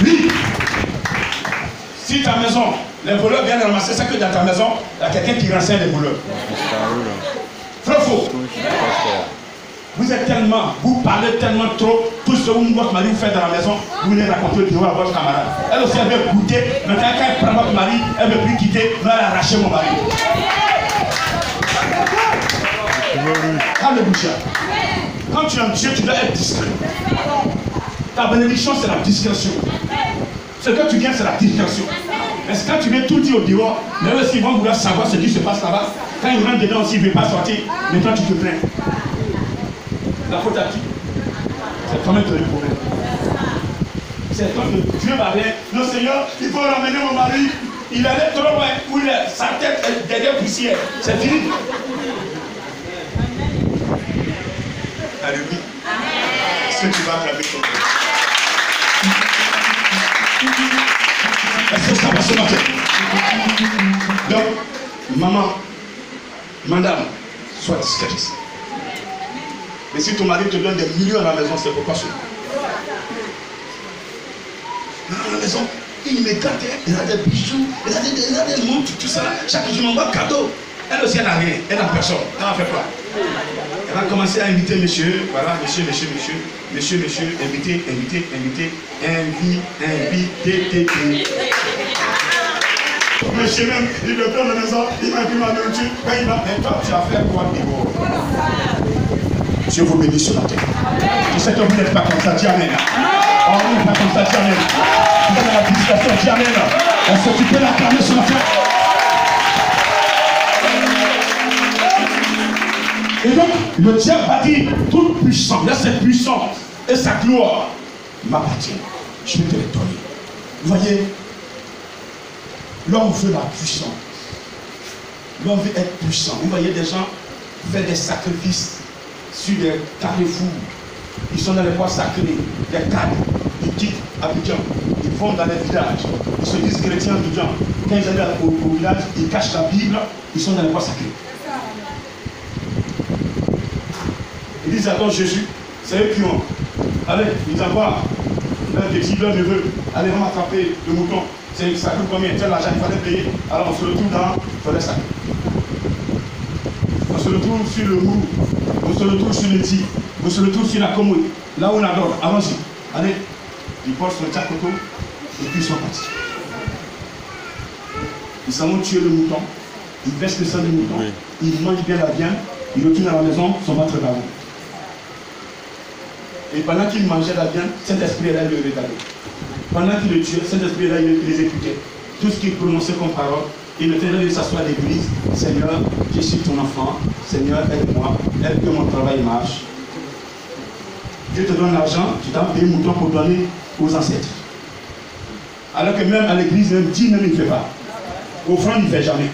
Oui. Si ta maison, les voleurs viennent ramasser ça que dans ta maison, il y a quelqu'un qui renseigne les voleurs. Faux. Vous êtes tellement, vous parlez tellement trop, tout ce que votre mari vous fait dans la maison, vous venez raconter le bureau à votre camarade. Elle aussi, elle veut goûter, maintenant quand elle prend votre mari, elle ne veut plus quitter, elle va arracher mon mari. Alléluia. Quand tu es en Dieu, tu dois être discret. Ta bénédiction, c'est la discrétion. Ce que tu viens, c'est la discrétion. Mais quand tu viens tout dire au dehors, mais eux aussi, ils vont vouloir savoir ce qui se passe là-bas. Quand ils rentrent dedans aussi, ils ne veulent pas sortir. Mais toi, tu te plains. La faute à qui? C'est toi-même qui as le problème. C'est toi que Dieu va rien. Non, Seigneur, il faut ramener mon mari. Il allait trop loin où sa tête est derrière poussière. C'est fini. Alléluia. Est-ce que tu vas acclamer ton Dieu? Est-ce que ça va ce matin? Donc, maman, madame, sois discrète. Mais si ton mari te donne des millions à la maison, c'est pourquoi ça? Dans la maison, il me gâte, il a des bijoux, il a des montres, tout ça. Chaque jour, il m'envoie cadeau. Elle aussi, elle n'a rien, elle n'a personne. Elle va faire quoi? Elle va commencer à inviter monsieur, voilà, monsieur, inviter. Monsieur même, il me prend à la maison, il m'a pris ma nourriture, quand il va, mais toi, tu vas faire quoi, Bibo? Dieu vous bénisse ce matin. Je sais que vous n'êtes pas comme ça, dis amen. Oh, vous n'êtes pas comme ça, dis amen. Vous êtes dans la discrétion, dis amen. Est-ce que tu peux l'acclamer ce matin? Et donc, le diable a dit, toute puissance, là c'est puissance. et sa gloire m'appartient. Je vais te les donner. Vous voyez, l'homme veut la puissance. L'homme veut être puissant. Vous voyez des gens faire des sacrifices sur des carrefours. Ils sont dans les bois sacrés, des cadres. Ils quittent Abidjan. Ils vont dans les villages. Ils se disent chrétiens Abidjan. Quand ils arrivent au village, ils cachent la Bible. Ils sont dans les bois sacrés. Ils disent alors Jésus, c'est eux qui ont. Allez, ils envoient leur petit, leur neveu. Allez, on va attraper le mouton. Ça coûte combien? Tiens, l'argent, il fallait payer. Alors on se retrouve dans le forêt sacrée. On se retrouve sur le Mourou. On se retrouve sur le Ti. On se retrouve sur la Komoui. Là où on adore. Allons-y. Allez. Ils portent son tchakoto et puis ils sont partis. Ils s'en vont tuer le mouton. Ils versent le sang du mouton. Oui. Ils mangent bien la viande. Ils retournent à la maison, son ventre ballon. Et pendant qu'ils mangeaient la viande, Saint-Esprit est là, il le regardait. Pendant qu'il le tuait, Saint-Esprit est là, il les écoutait. Tout ce qu'il prononçait comme parole, il était là de s'asseoir à l'église. Seigneur, je suis ton enfant. Seigneur, aide-moi. Aide que mon travail marche. Dieu te donne l'argent, tu dois payer mouton pour donner aux ancêtres. Alors que même à l'église, même dit, même il ne fait pas. Offrande, il ne fait jamais.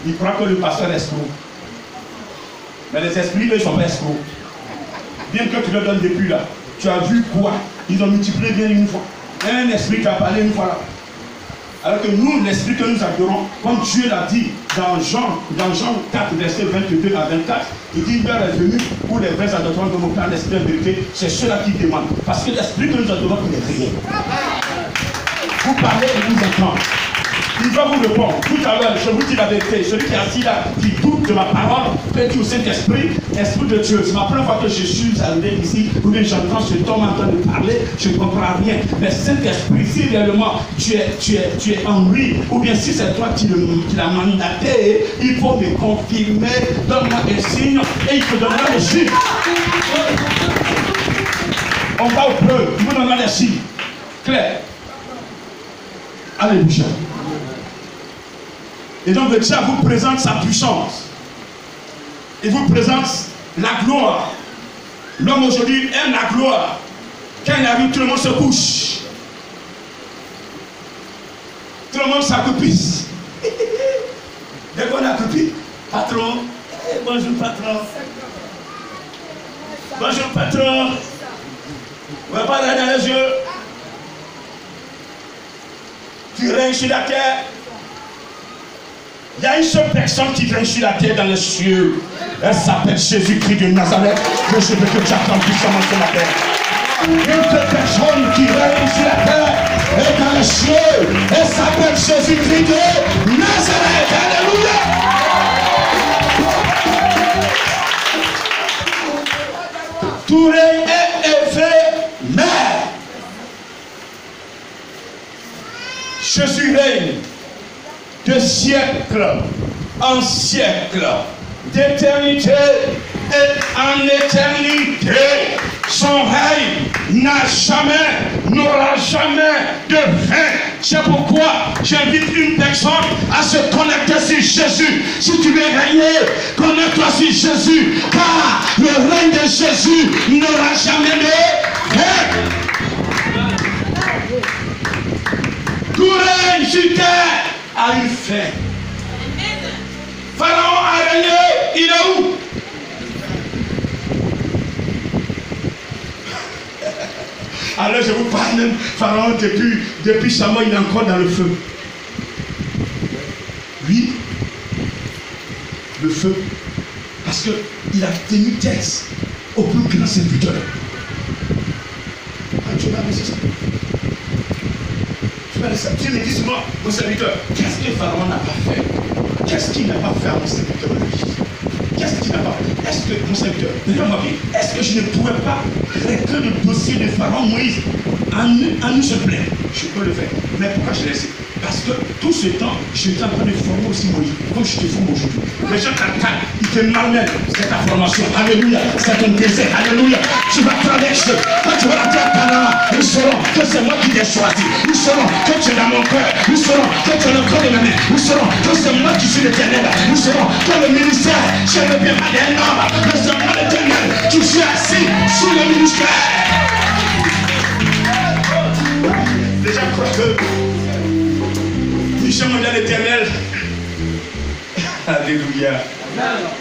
Il croit que le pasteur est escroc. Mais les esprits, eux, ils ne sont pas escrocs. Bien que tu leur donnes depuis là, tu as vu quoi? Ils ont multiplié bien une fois. Un esprit qui a parlé une fois là. Alors que nous, l'esprit que nous adorons, comme Dieu l'a dit dans Jean 4, verset 22 à 24, il dit, l'heure est venue où les vrais adorateurs de mon Père, l'esprit de vérité, c'est ceux-là qui demandent. Parce que l'esprit que nous adorons, il n'est rien. Vous parlez et vous entendez. Il va vous répondre. Tout à l'heure, je vous dis la vérité. Celui qui est assis là, qui doute de ma parole, peut dire au Saint-Esprit, Esprit de Dieu. C'est ma première fois que je suis arrivé ici, où j'entends cet homme en train de parler, je ne comprends rien. Mais Saint-Esprit, si réellement tu es en lui, ou bien si c'est toi qui l'as mandaté, il faut me confirmer, donne-moi un signe, et il te donnera le signe. On va au preuve, il vous donnera les signes. Claire. Alléluia. Et donc le diable vous présente sa puissance. Il vous présente la gloire. L'homme aujourd'hui aime la gloire. Quand il arrive, tout le monde se couche. Tout le monde s'accroupisse. Dès qu'on accroupit, patron, bonjour patron. Bonjour patron. On va pas regarder dans les yeux. Tu règnes sur la terre. Il y a une seule personne qui règne sur la terre dans les cieux. Elle s'appelle Jésus-Christ de Nazareth. Que je veux que tu attends puissamment sur la terre. Une seule personne qui règne sur la terre et dans les cieux. Elle s'appelle Jésus-Christ de Nazareth. Alléluia. Tout règne est éphémère. Jésus règne de siècle en siècle, d'éternité et en éternité. Son règne n'aura jamais de fin. C'est pourquoi j'invite une personne à se connecter sur Jésus. Si tu veux régner, connecte-toi sur Jésus, car le règne de Jésus n'aura jamais de fin. Tout règne sur terre a une fin. Pharaon a régné, il est où? Alors je vous parle même, Pharaon depuis sa mort, il est encore dans le feu. Oui, le feu, parce qu'il a tenu tête au plus grand serviteur. Tu vas laisser ça. Dieu me dit souvent, mon serviteur, qu'est-ce que Pharaon n'a pas fait? Qu'est-ce qu'il n'a pas fait à mon serviteur? Qu'est-ce qu'il n'a pas fait? Est-ce que, mon serviteur, est-ce que je ne pourrais pas régler le dossier de Pharaon Moïse en une seule plaie? Je peux le faire. Mais pourquoi je l'ai laissé? Parce que tout ce temps, j'étais en train de former aussi Moïse, comme je te forme aujourd'hui. Les gens t'attaquent, ils te malmènent. C'est ta formation. Alléluia. C'est ton désert. Alléluia. Tu vas traverser. Quand tu vas rentrer à Canaan, ils sauront que c'est moi qui t'ai choisi. Ils sauront que tu es dans mon cœur. Ils sauront que tu es le corps de ma main. Ils sauront que c'est moi qui suis l'éternel. Ils sauront que le ministère, c'est le bien mal d'un homme. Mais c'est moi l'éternel. Tu suis assis sur le ministère. l'Éternel. Alléluia.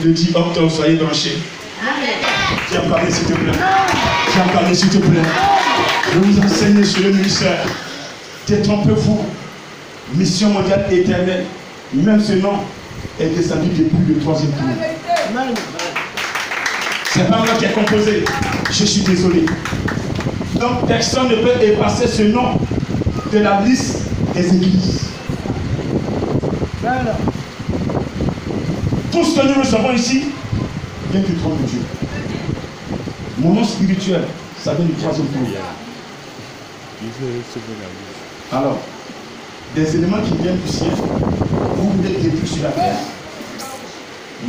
Le 10 octobre, soyez branchés. Tiens, parlez s'il te plaît. Tiens, parlez s'il te plaît. Je vais vous enseigner sur le ministère. Détrompez-vous. Mission mondiale éternelle. Même ce nom est descendu depuis le 3e tour. C'est pas moi qui ai composé. Je suis désolé. Donc personne ne peut effacer ce nom de la liste des églises. Tout ce que nous recevons ici vient du trône de Dieu. Mon nom spirituel, ça vient du 3e tour. Alors, des éléments qui viennent du ciel, vous voulez détruire sur la terre?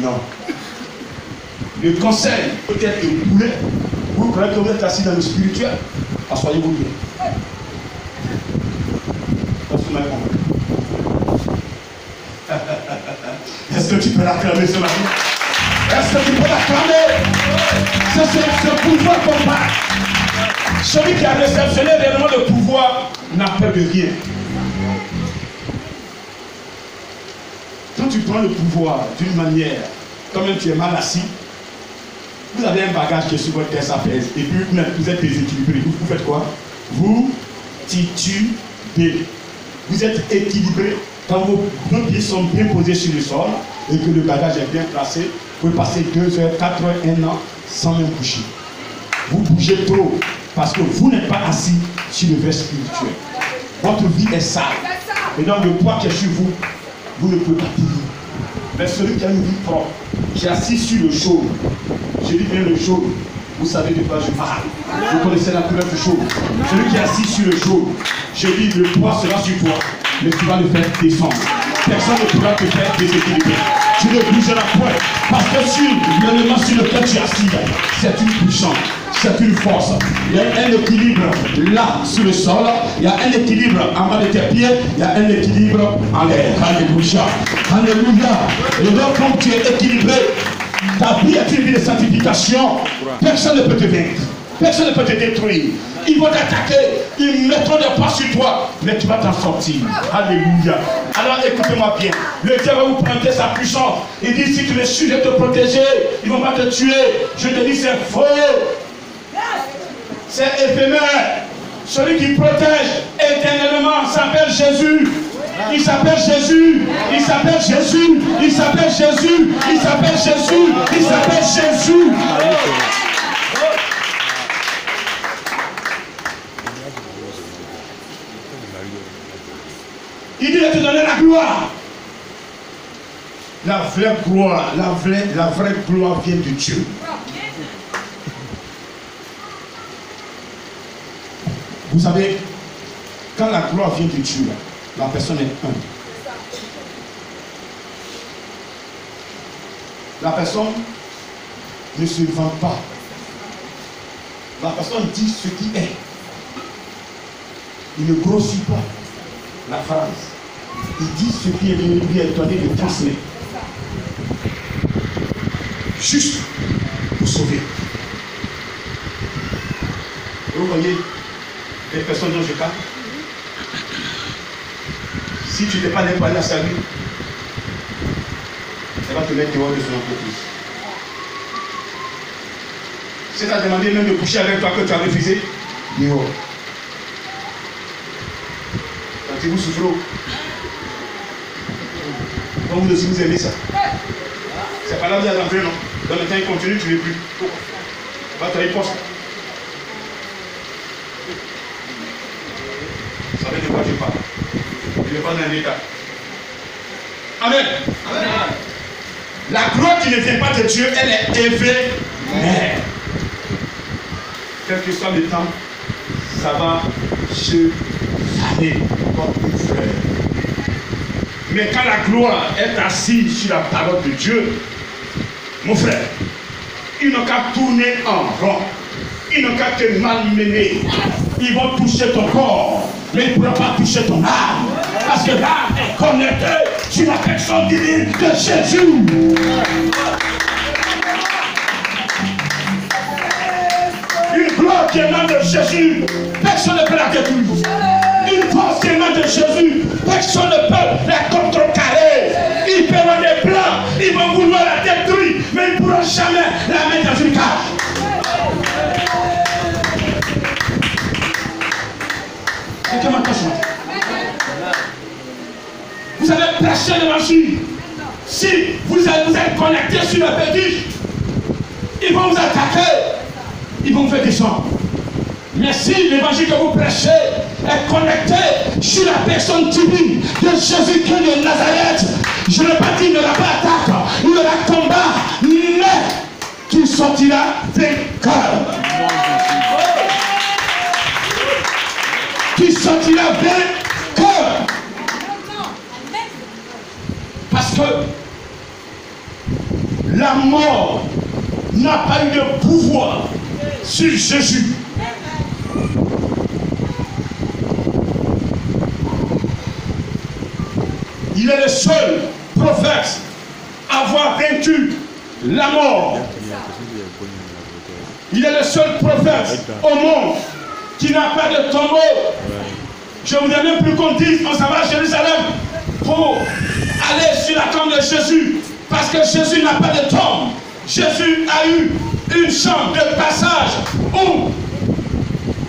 Non. Le conseil peut-être éboulé. Vous croyez que vous êtes assis dans le spirituel? Assoyez-vous bien. Est-ce que tu peux l'acclamer ce matin? Est-ce que tu peux l'acclamer? C'est ce pouvoir qu'on parle. Celui qui a réceptionné réellement le pouvoir n'a peur de rien. Quand tu prends le pouvoir d'une manière, comme tu es mal assis, vous avez un bagage qui est sur votre tête, ça pèse, et puis vous êtes déséquilibré. Vous faites quoi? Vous titubez. Vous êtes équilibré. Quand vos pieds sont bien posés sur le sol et que le bagage est bien placé, vous pouvez passer 2 heures, 4 heures, 1 an sans même bouger. Vous bougez trop parce que vous n'êtes pas assis sur le verre spirituel. Votre vie est sale. Et donc le poids qui est sur vous, vous ne pouvez pas tenir. Mais celui qui a une vie propre, qui est assis sur le chaud, je dis bien le chaud, vous savez de quoi je parle. Vous connaissez la couleur du chaud. Celui qui est assis sur le chaud, je dis le poids sera sur toi, mais tu vas le faire descendre. Personne ne pourra te faire déséquilibrer. Tu ne bougeras point. Parce que sur l'élément sur lequel tu es assis, c'est une puissance, c'est une force. Il y a un équilibre là sur le sol, il y a un équilibre en bas de tes pieds, il y a un équilibre en l'air. Alléluia. Alléluia. Et donc, quand tu es équilibré, ta vie est une vie de sanctification. Personne ne peut te vaincre. Personne ne peut te détruire. Ils vont t'attaquer. Ils mettront des pas sur toi. Mais tu vas t'en sortir. Alléluia. Alors écoutez-moi bien. Le diable va vous prendre sa puissance. Il dit si tu es sujet de te protéger, ils ne vont pas te tuer. Je te dis c'est faux. C'est éphémère. Celui qui protège éternellement s'appelle Jésus. Il s'appelle Jésus. Il s'appelle Jésus. Il s'appelle Jésus. Il s'appelle Jésus. Il s'appelle Jésus. Il dit de te donner la gloire. La vraie gloire, la vraie gloire vient de Dieu. Vous savez, quand la gloire vient de Dieu, la personne est humble. La personne ne se vend pas. La personne dit ce qui est. Il ne grossit pas la phrase. Il dit ce qui lui est donné de transmettre. Juste pour sauver. Vous voyez les personnes dont je parle. Si tu n'es pas dépanné à sa vie, elle va te mettre dehors de son entreprise. Si tu as demandé même de coucher avec toi que tu as refusé, dehors. Quand vous souffrez, comme vous aussi vous aimez ça. C'est pas là où vous allez rentrer, non? Dans le temps il continue, tu ne veux plus. Va te riposte. Vous savez de quoi je parle? Je ne vais pas dans l'état. Amen. Amen. La gloire qui ne vient pas de Dieu, elle est élevée. Quel que soit le temps, ça va se faner comme une fleur. Mais quand la gloire est assise sur la parole de Dieu, mon frère, ils n'ont qu'à tourner en rond. Ils n'ont qu'à te malmener. Ils vont toucher ton corps, mais ils ne pourront pas toucher ton âme. Parce que l'âme est connectée sur la personne divine de Jésus. Une gloire qui émane de Jésus, personne ne peut la détruire. Une force l'enseignement de Jésus, personne ne peut la contrecarrer. Ils feront des plans, ils vont vouloir la détruire, mais ils ne pourront jamais la mettre dans une cage. Quelqu'un m'entend ce matin? Vous allez prêcher l'évangile. Si vous êtes connecté sur le petit, ils vont vous attaquer, ils vont vous faire descendre. Mais si l'évangile que vous prêchez est connecté sur la personne divine de Jésus-Christ de Nazareth, je ne vais pas dire qu'il n'y aura pas d'attaque, il y aura combat, mais tu sortiras vainqueur. Tu sortiras vainqueur. Parce que la mort n'a pas eu de pouvoir sur Jésus. Il est le seul prophète à avoir vaincu la mort. Il est le seul prophète au monde qui n'a pas de tombeau. Je vous demande plus qu'on dise, on s'en va à Jérusalem pour aller sur la tombe de Jésus. Parce que Jésus n'a pas de tombe. Jésus a eu une chambre de passage où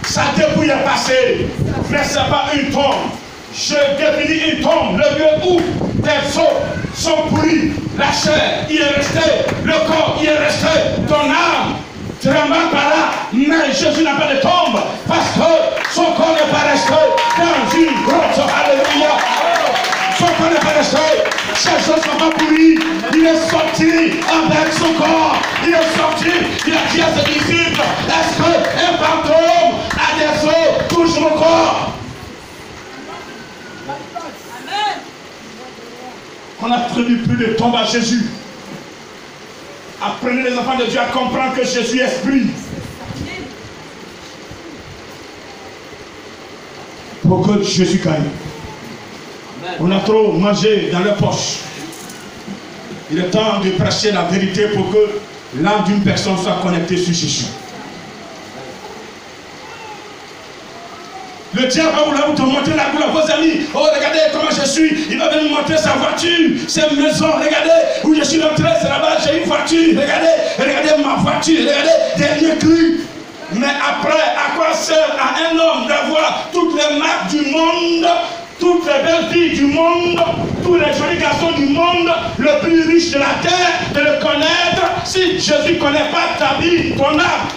sa dépouille est passée. Mais ce n'est pas une tombe. Je définis une tombe, le lieu où des os sont pourris, la chair y est restée, le corps y est resté, ton âme tremble par là, mais Jésus n'a pas de tombe, parce que son corps n'est pas resté dans une grotte. Alléluia. Son corps n'est pas resté, ses os ne sont pas pourris, il est sorti avec son corps, il est sorti, il a dit à ses disciples, est-ce qu'un fantôme a des os touche mon corps? On n'attribue plus de tombe à Jésus. Apprenez les enfants de Dieu à comprendre que Jésus est esprit. Pour que Jésus gagne. On a trop mangé dans les poches. Il est temps de prêcher la vérité pour que l'âme d'une personne soit connectée sur Jésus. Le diable va vouloir vous montrer la couleur, vos amis. Oh, regardez comment je suis. Il va venir montrer sa voiture, ses maisons. Regardez où je suis rentré, c'est là-bas, j'ai une voiture. Regardez ma voiture. Regardez, dernier cru. Mais après, à quoi sert à un homme d'avoir toutes les marques du monde, toutes les belles filles du monde, tous les jolis garçons du monde, le plus riche de la terre, de le connaître, si Jésus ne connaît pas ta vie, ton âme?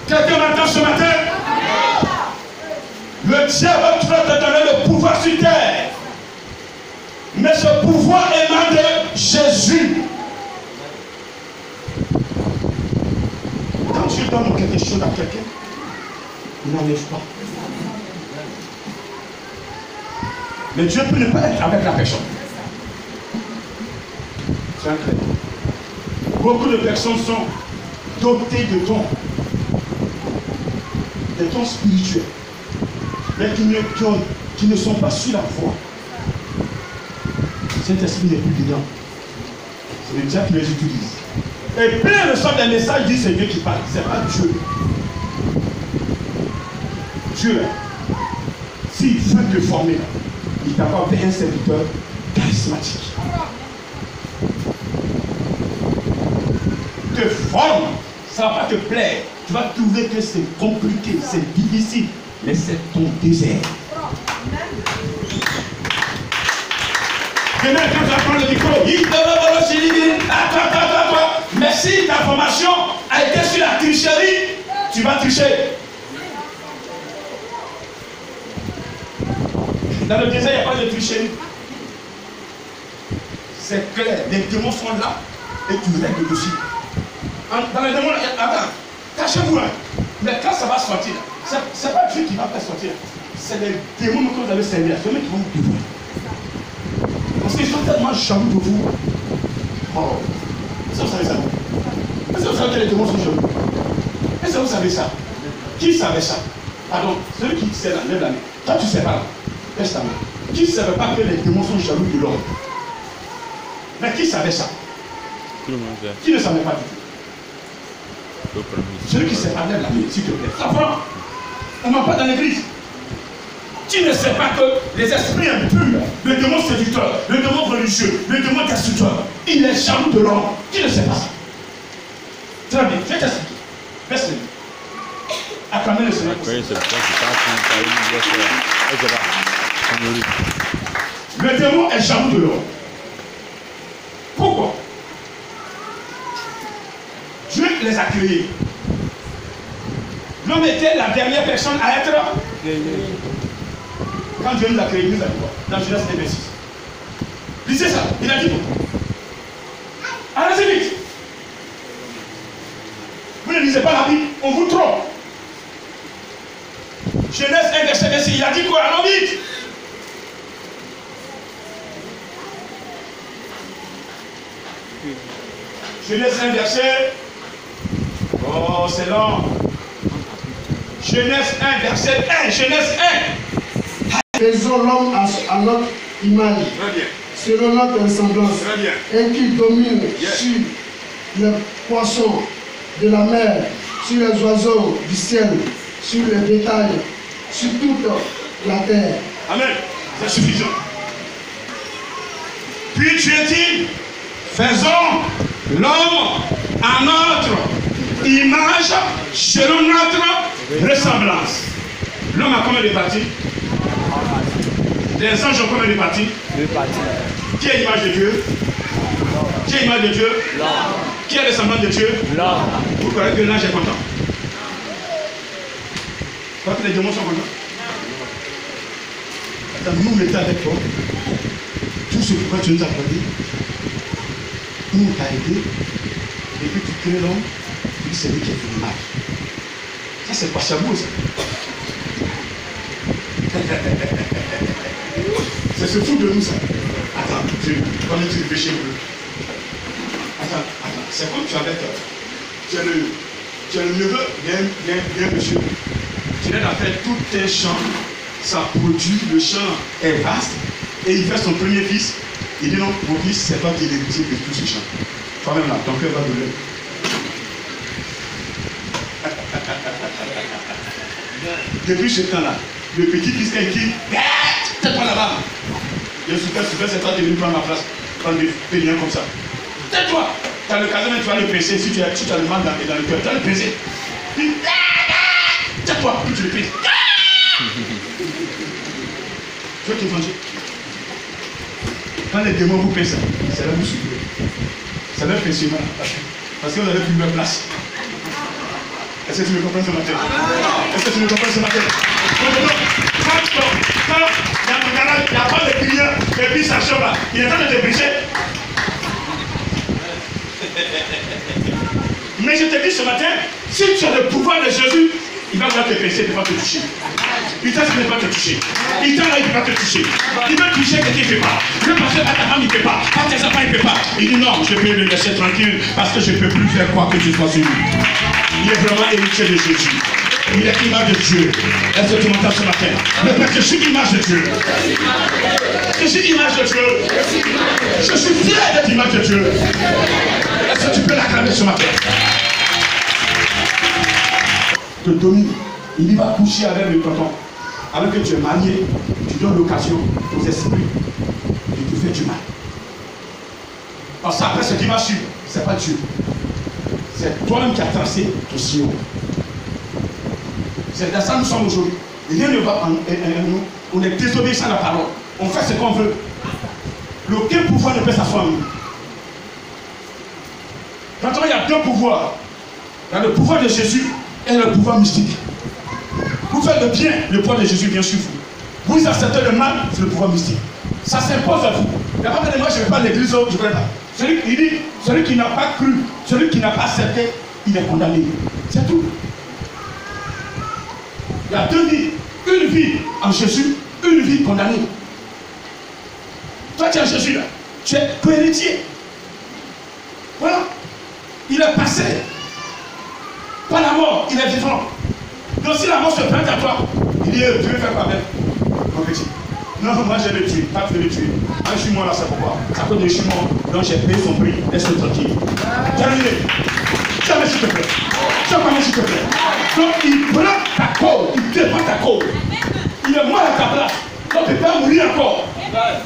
Quelqu'un m'entend ce matin? Le diable va te donner le pouvoir sur terre. Mais ce pouvoir émane de Jésus. Quand tu donnes quelque chose à quelqu'un, il n'enlève pas. Mais Dieu peut ne pas être avec la personne. C'est incroyable. Beaucoup de personnes sont dotées de dons. Des dons spirituels, mais qui ne sont pas sur la voie. Cet esprit n'est plus dedans. C'est le diable qui les utilise. Et plein reçoivent des messages, disent c'est Dieu qui parle. C'est pas Dieu. Dieu, s'il veut te former, il t'a pas fait un serviteur charismatique. Te forme, ça ne va pas te plaire. Tu vas trouver que c'est compliqué, c'est difficile, mais c'est ton désert. Demain, quand tu vas prendre le micro, attends. Mais si ta formation a été sur la tricherie, tu vas tricher. Dans le désert, il n'y a pas de tricherie. C'est clair, les démons sont là et tu règles dessus. Dans les démons, attends. Cachez-vous là. Mais quand ça va sortir, c'est pas Dieu qui va faire sortir. C'est les démons que vous avez servi. C'est eux qui vont vous dévoiler. Parce qu'ils sont tellement jaloux de vous. Oh. Est-ce que vous savez ça? Est-ce que vous savez que les démons sont jaloux? Est-ce que vous savez ça? Qui savait ça? Pardon, celui qui sait là, lève la main. Toi tu sais pas là. Laisse ta main. Qui ne savait pas que les démons sont jaloux de l'homme? Mais qui savait ça? Qui ne savait pas du tout? Celui qui s'est parlé de la vie, s'il te plaît. Enfant, on ne ment pas dans l'église. Tu ne sais pas que les esprits impurs, le démon séducteur, le démon religieux, le démon destructeur, il est jaloux de l'homme. Tu ne sais pas ça. Très bien, je vais t'expliquer. Laisse-le. Acclamez le Seigneur. Le démon est jaloux de l'homme. Pourquoi? Dieu les a créés. L'homme était la dernière personne à être. Quand Dieu nous a créés, il nous a dit quoi? Dans Genèse 1:6. Lisez ça, il a dit quoi? Allez-y vite. Vous ne lisez pas la Bible, on vous trompe. Genèse 1:6, il a dit quoi? Allons vite. Genèse 1 verset. Oh, c'est lent. Genèse 1 verset 1. Genèse 1. Faisons l'homme à notre image, selon notre ressemblance, et qui domine sur les poissons de la mer, sur les oiseaux du ciel, sur les bétails, sur toute la terre. Amen. C'est suffisant. Puis Dieu dit, faisons l'homme à notre image, selon notre ressemblance. L'homme a combien de parties? Les anges ont combien de parties? 2 parties. Qui est l'image de Dieu? Qui est l'image de Dieu? L'homme. Qui est le semblant de Dieu? L'homme. Vous croyez que l'ange est content? Vous croyez que les démons sont contents? Attends, nous mettons avec toi tout ce pourquoi tu nous as appris. Nous t'a aidé. Et puis tu crées l'homme. Tu dis c'est lui qui est ton image. Ça c'est pas chabou ça. C'est ce fou de nous ça. Attends, quand tu réfléchis un peu. Attends, c'est comme tu avais tort. Tu es le neveu d'un monsieur. Tu viens d'en faire tout un champ. Ça produit, le champ est vaste. Et il fait son premier fils. Il dit non, mon fils, c'est toi qui es l'héritier de tout ce champ. Toi-même là, ton cœur va doler. Depuis ce temps-là, le petit fils qui dit, tais-toi là-bas. Je suis super, c'est toi qui es venu prendre ma place. Prendre des péniens comme ça. Tais-toi. Tu as l'occasion, tu vas le pincer. Si tu as le mal dans le cœur, tu vas le pincer. Puis, tais-toi, puis tu le pinces. Tu veux t'évanger. Quand les démons vous pincent, c'est là où vous souffrez. C'est leur pincement. Parce que vous n'avez plus de place. Est-ce que tu me comprends ce matin? Est-ce que tu me comprends ce matin? Quand il n'y a pas de prière, et puis ça chauffe là, il est en train de te briser. Mais je te dis ce matin, si tu as le pouvoir de Jésus, il va te pincer, il ne va pas te toucher. Il t'a dit qu'il ne va pas te toucher. Il t'a dit qu'il ne va pas te toucher. Il veut toucher que tu ne fais pas. Le pasteur à ta femme, il ne fait pas. À tes enfants, il ne fait pas. Il dit non, je peux le laisser tranquille parce que je ne peux plus faire quoi que tu sois sur lui. Il est vraiment héritier de Jésus. Il est l'image de Dieu. Est-ce que tu m'entends ce matin? Je suis l'image de Dieu. Je suis l'image de Dieu. Je suis fier d'être l'image de Dieu. Est-ce que tu peux l'acclamer ce matin? Te domine. Il y va coucher avec le tonton. Alors que tu es marié, tu donnes l'occasion aux esprits de te faire du mal. Parce qu'après, ce qui va suivre, ce n'est pas Dieu. C'est toi-même qui as tracé ton sillon. C'est dans ça que nous sommes aujourd'hui. Rien ne va en nous. On est désobéissant à la parole. On fait ce qu'on veut. Aucun pouvoir ne peut s'asseoir en nous. Maintenant, il y a deux pouvoirs. Il y a le pouvoir de Jésus et le pouvoir mystique. Vous faites le bien, le pouvoir de Jésus vient sur vous. Vous acceptez le mal, c'est le pouvoir mystique. Ça s'impose à vous. Il n'y a pas de moi, je ne vais pas à l'église, je ne connais pas. Il dit, celui qui n'a pas cru, celui qui n'a pas accepté, il est condamné. C'est tout. Il y a deux vies. Une vie en Jésus, une vie condamnée. Toi, tu es en Jésus là. Tu es co-héritier. Voilà. Il est passé. Pas la mort, il est vivant. Donc si la mort se prête à toi, il dit, tu veux faire quoi même? Mon petit. Non, moi je vais le tuer, pas tu veux le tuer. Moi je suis mort là, c'est pourquoi? Ça cause de je suis mort, donc j'ai payé son prix, laisse-le tranquille. Terminé. Jamais s'il te plaît.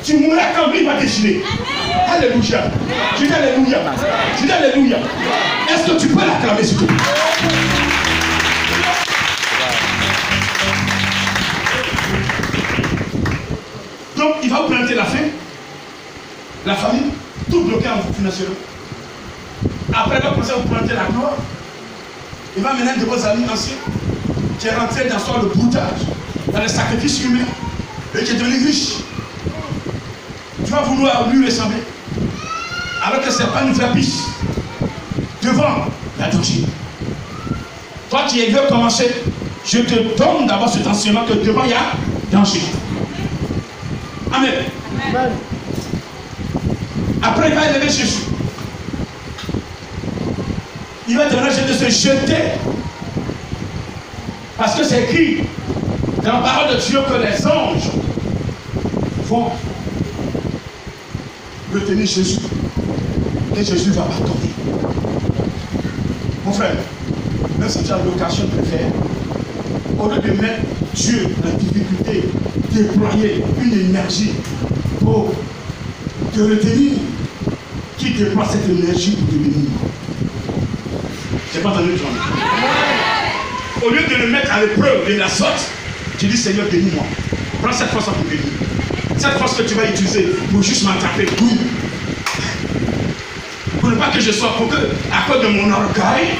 Tu mourras quand lui va décider. Alléluia. Je dis alléluia. Je dis alléluia. Est-ce que tu peux l'acclamer s'il te plaît? Donc il va vous planter la faim, la famine, tout bloqué en financièrement. Après il va commencer à vous planter la gloire. Il va mener de vos amis anciens. Tu es rentré dans le broutage, dans le sacrifice humain, et tu es devenu riche. Tu vas vouloir lui ressembler. Alors que ce n'est pas une vraie piste. Devant la danger. Toi qui veux commencer, je te donne d'abord cet enseignement que devant il y a danger. Amen. Amen. Après il va élever Jésus. Il va demander de se jeter. Parce que c'est écrit dans la parole de Dieu que les anges vont retenir Jésus. Et Jésus va pas tomber. Mon frère, même si tu as l'occasion de le faire, au lieu de mettre Dieu dans la difficulté, déployer une énergie pour te retenir, qui déploie cette énergie pour te bénir. Je n'ai pas entendu ton nom. Au lieu de le mettre à l'épreuve de la sorte, tu dis Seigneur, bénis-moi. Prends cette force pour bénir. Cette force que tu vas utiliser pour juste m'attraper. Pour ne pas que je sois, pour que, à cause de mon orgueil,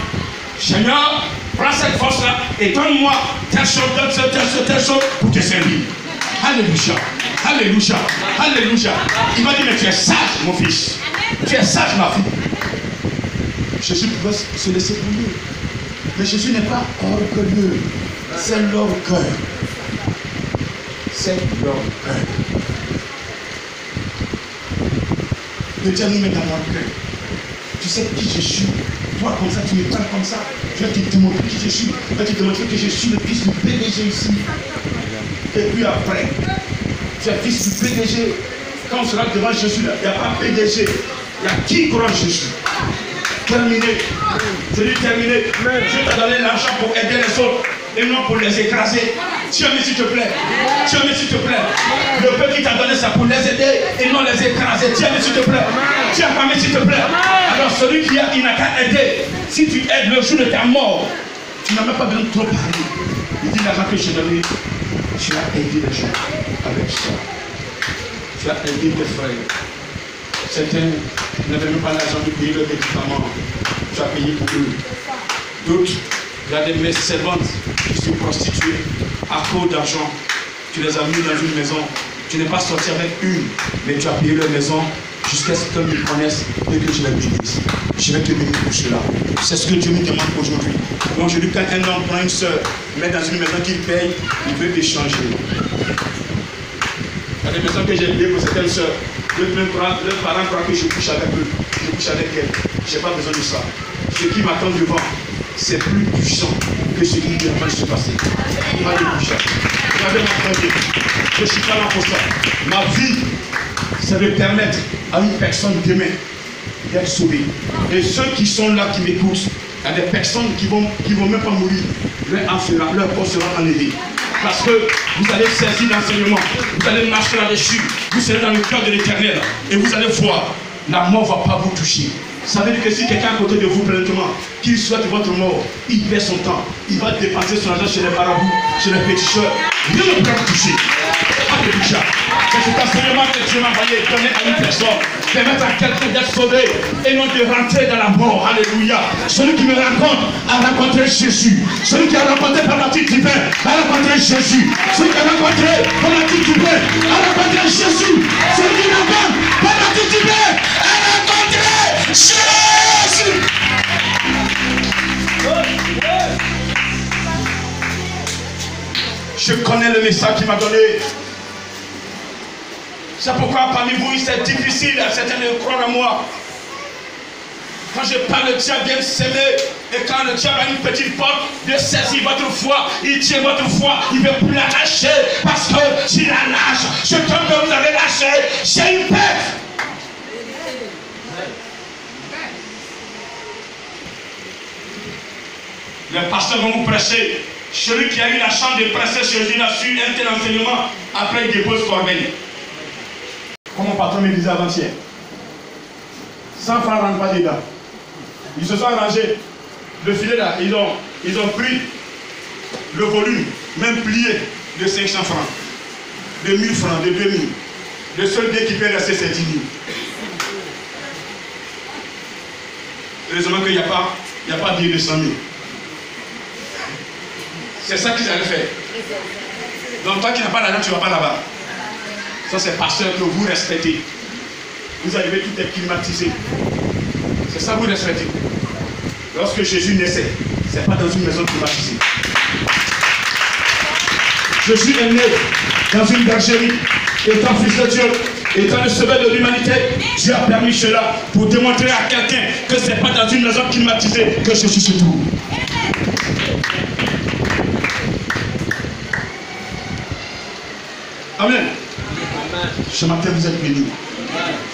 Seigneur, prends cette force-là et donne-moi telle chose pour te servir. Alléluia. Alléluia. Alléluia. Il m'a dit, mais tu es sage, mon fils. Tu es sage, ma fille. Jésus pouvait se laisser brûler. Mais Jésus n'est pas orgueilleux. C'est l'orgueil. C'est l'orgueil. Le diable nous met dans l'orgueil. Tu sais qui je suis. Toi, comme ça, tu me parles comme ça. Je vais te démontrer qui je suis. Je vais te démontrer que je suis le fils du PDG ici. Et puis après, tu es fils du PDG. Quand on sera devant Jésus, il n'y a pas PDG. Il y a qui croit Jésus. Terminé. Je dis terminé. Je t'ai donné l'argent pour aider les autres et non pour les écraser. Tiens-moi s'il te plaît. Tiens-moi s'il te plaît. Le peu qui t'a donné ça pour les aider et non les écraser. Tiens-moi s'il te plaît. Tiens-moi s'il te plaît. Alors celui qui a, il n'a qu'à aider. Si tu aides le jour de ta mort, tu n'as même pas besoin de trop parler. Il dit l'argent que j'ai donné, tu as aidé les gens avec ça. Tu as aidé tes frères. Certains n'avaient même pas l'argent de payer leurs médicaments. Tu as payé pour eux. D'autres, regardez mes servantes qui se prostituées à cause d'argent. Tu les as mis dans une maison. Tu n'es pas sorti avec une, mais tu as payé leur maison jusqu'à ce qu'ils me connaissent et que je les bénisse. Je vais te bénir pour cela. C'est ce que Dieu me demande aujourd'hui. Donc je dis quand un homme prend une soeur, met dans une maison qu'il paye, il veut échanger. Il y a des maisons que j'ai payées pour certaines soeurs. Leurs parents croient que je couche avec eux. Je couche avec elles. Je n'ai pas besoin de ça. Ce qui m'attend devant, c'est plus puissant que ce qui est en train de se passer. Alléluia. Regardez mon frère, je ne suis pas là pour ça. Ma vie, c'est de permettre à une personne demain d'être sauvée. Et ceux qui sont là, qui m'écoutent, il y a des personnes qui vont même pas mourir. Leur corps sera enlevé. Parce que vous allez saisir l'enseignement, vous allez marcher là-dessus, vous serez dans le cœur de l'Éternel et vous allez voir, la mort ne va pas vous toucher. Ça veut dire que si quelqu'un à côté de vous présentement, qu'il souhaite votre mort, il perd son temps, il va dépenser son argent chez les marabouts, chez les péticheurs, rien ne peut vous toucher. Alléluia. C'est cet enseignement que Dieu m'a envoyé, donner à une personne, permettre à quelqu'un d'être sauvé et non de rentrer dans la mort. Alléluia. Celui qui me rencontre a rencontré Jésus. Celui qui a rencontré par la petite divin a rencontré Jésus. Celui qui a rencontré par la petite divin a rencontré Jésus. Celui qui rencontre par la petite divin a rencontré Jésus. Je connais le message qu'il m'a donné. C'est pourquoi parmi vous, c'est difficile à certains de croire à moi. Quand je parle, le diable vient s'aimer. Et quand le diable a une petite porte de saisir votre foi, il tient votre foi, il ne veut plus la lâcher. Parce que s'il la lâche, ce temps que vous avez lâché, c'est une perte. Les pasteurs vont vous prêcher. Celui qui a eu la chance de prêcher, celui-là a su un tel enseignement, après il dépose corbeille. mon patron me disait avant-hier. 100 francs ne rentrent pas dedans. Ils se sont arrangés. Le filet là, ils ont pris le volume, même plié, de 500 francs, de 1000 francs, de 2000. Le seul bien qui peut rester, c'est 10 000. Heureusement qu'il n'y a pas de billet de 100 000. C'est ça qu'ils allaient faire. Donc toi qui n'as pas l'argent, tu ne vas pas là-bas. Ça c'est pasteur que vous respectez. Vous arrivez, tout est climatisé. C'est ça que vous respectez. Lorsque Jésus naissait, ce n'est pas dans une maison climatisée. Jésus est né dans une bergerie, étant fils de Dieu, étant le sauveur de l'humanité. Dieu a permis cela pour démontrer à quelqu'un que ce n'est pas dans une maison climatisée que Jésus se trouve. Amen. Ce matin, vous êtes bénis.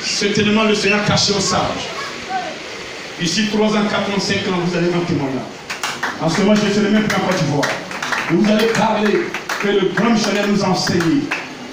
Certainement, le Seigneur caché aux sages. Ici, 3 ans, 4 ans, 5 ans, vous allez en témoigner. En ce moment, je ne serai même plus en Côte d'Ivoire. Vous allez parler que le grand missionnaire nous a enseigné.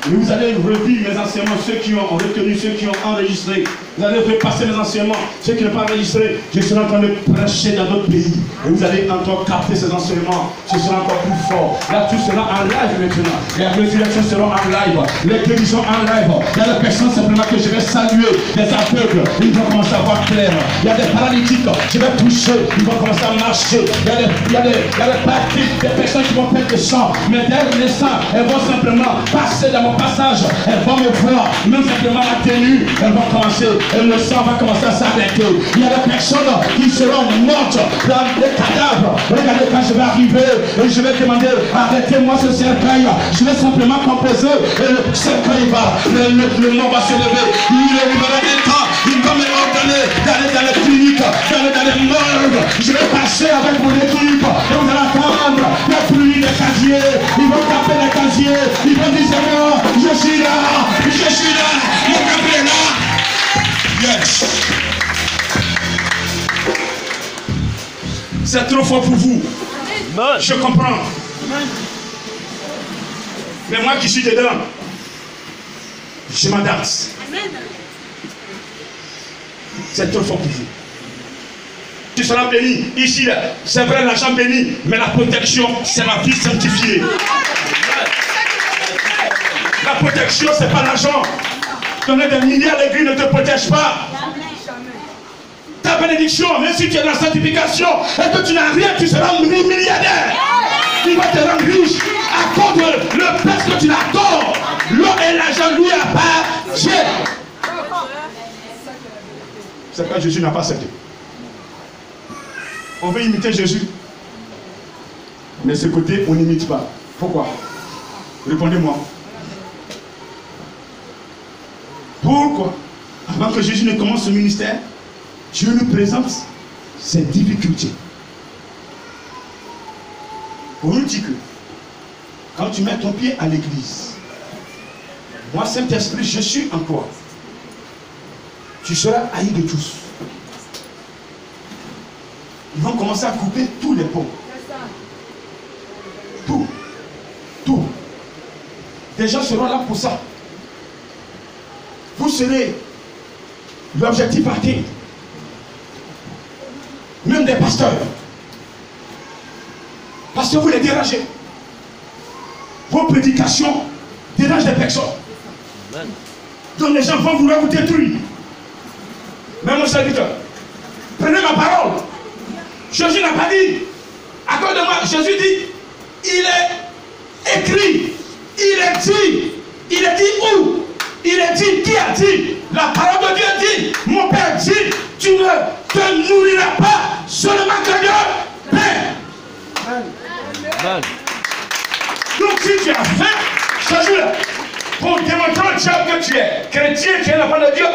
Et vous allez revivre mes enseignements, ceux qui ont retenu, ceux qui ont enregistré. Vous allez repasser mes enseignements, ceux qui n'ont pas enregistré. Je serai en train de prêcher dans d'autres pays. Et vous allez encore capter ces enseignements. Ce sera encore plus fort. Là, tout sera en live maintenant. Les résurrections seront en live. Les guérisons en live. Il y a des personnes simplement que je vais saluer. Des aveugles, ils vont commencer à voir clair. Il y a des paralytiques, je vais toucher. Ils vont commencer à marcher. Il y a des parties, des personnes qui vont perdre le sang. Mais dès l'instant, elles vont simplement passer dans mon passage. Elles vont me voir. Même simplement la tenue, elles vont commencer. Et le sang va commencer à s'arrêter. Il y a des personnes qui seront mortes dans des cadavres. Regardez quand je vais arriver et je vais demander arrêtez-moi ce cercueil. Je vais simplement composer et le cercueil va, le nom va se lever. Il est libéré des temps. Il va me ordonner d'aller dans les cliniques, d'aller dans les morgues. Je vais passer avec mon équipe et vous allez entendre la pluie des casiers. Ils vont taper les casiers. Ils vont dire Seigneur, je suis là, mon café est là. Yes. C'est trop fort pour vous. Je comprends. Mais moi qui suis dedans, je m'adapte. C'est trop fort pour vous. Tu seras béni. Ici, c'est vrai, l'argent béni, mais la protection, c'est la vie sanctifiée. La protection, c'est pas l'argent. Donner des milliards d'églises ne te protège pas. Ta bénédiction, même si tu es dans la sanctification et que tu n'as rien, tu seras milliardaire. Il va te rendre riche à cause de le prince que tu l'adores. L'eau et l'argent lui appartiennent. C'est pourquoi Jésus n'a pas accepté. On veut imiter Jésus. Mais ce côté, on n'imite pas. Pourquoi? Répondez-moi. Pourquoi? Avant que Jésus ne commence ce ministère, Dieu nous présente ses difficultés. On nous dit que quand tu mets ton pied à l'église, moi, Saint-Esprit, je suis en toi. Tu seras haï de tous. Ils vont commencer à couper tous les ponts. Tout. Tout. Des gens seront là pour ça. Vous serez l'objectif atteint. Même des pasteurs. Parce que vous les dérangez. Vos prédications dérangent des personnes. Donc les gens vont vouloir vous détruire. Mais mon serviteur, prenez ma parole. Jésus n'a pas dit. À cause de moi, Jésus dit, il est écrit, il est dit où? Il est dit, qui a dit? La parole de Dieu dit, mon Père dit, tu ne te nourriras pas seulement que de pain. Donc si tu as faim, ce jour-là, pour démontrer au diable que tu es chrétien, tu es l'enfant de Dieu,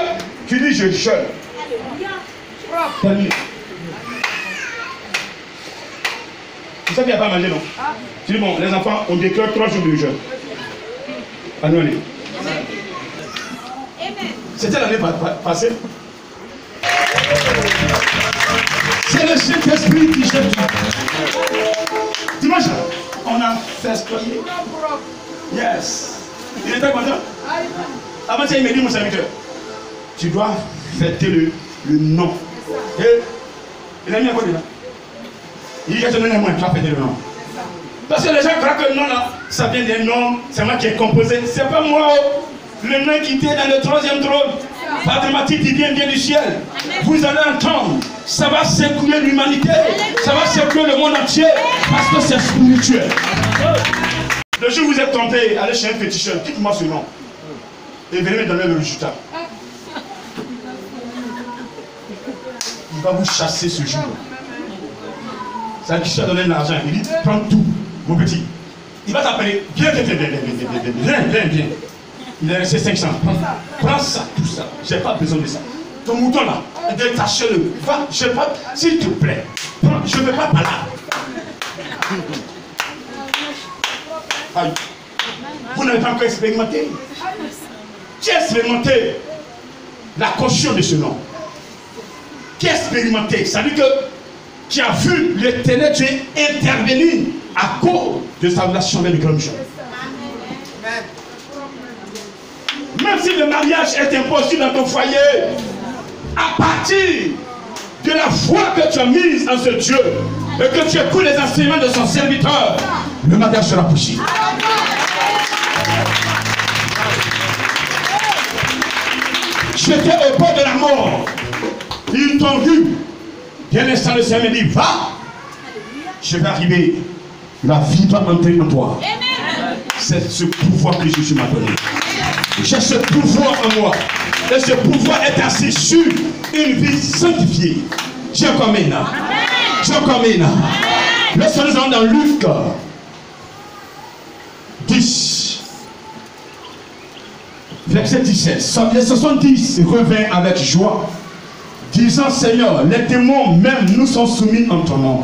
tu dis je jeûne. Terminé. C'est ça qu'il n'y a pas à manger, non? Tu dis bon, les enfants, on déclare 3 jours de jeûne. Annuel. C'était l'année passée. C'est le Saint-Esprit qui jeûne. Dimanche, on a festoyé. Yes. Il était content? Avant ça, il me dit mon serviteur. tu dois fêter le nom. Et il a mis à quoi dedans? Il dit, je te donne un nom, tu vas fêter le nom. Parce que les gens croient que le nom là, ça vient des noms, c'est moi qui ai composé. C'est pas moi. Le nom qui était dans le 3e trône. Mathématique qui vient du ciel. Vous allez entendre. Ça va secouer l'humanité. Ça va secouer le monde entier. Parce que c'est spirituel. Le jour où vous êtes trompé, allez chez un féticheur, dites-moi ce nom. Et venez me donner le résultat. Il va vous chasser ce jour. Ça dit, je t'ai donné de l'argent. Il dit, prends tout, mon petit. Il va t'appeler. Viens. Il est resté 500. Prends ça, tout ça. Je n'ai pas besoin de ça. Ton mouton là, détachez-le. Va, je sais pas, s'il te plaît. Prends, je ne veux pas par là. Aïe. Vous n'avez pas encore expérimenté. Qui a expérimenté la caution de ce nom? Qui a expérimenté? Ça veut dire que qui a vu l'Éternel Dieu intervenir à cause de sa relation avec le grand méchant. Même si le mariage est impossible dans ton foyer, à partir de la foi que tu as mise en ce Dieu et que tu écoutes les enseignements de son serviteur, le mariage sera possible. J'étais au bord de la mort. Ils t'ont vu. Dès l'instant, le Seigneur me dit, va. Je vais arriver. La vie va entrer en toi. C'est ce pouvoir que Jésus m'a donné. J'ai ce pouvoir en moi. Et ce pouvoir est assis sur une vie sanctifiée. J'ai comme une. Lorsque nous allons dans Luc 10, verset 17, les 70 revint avec joie, disant, Seigneur, les démons même nous sont soumis en ton nom.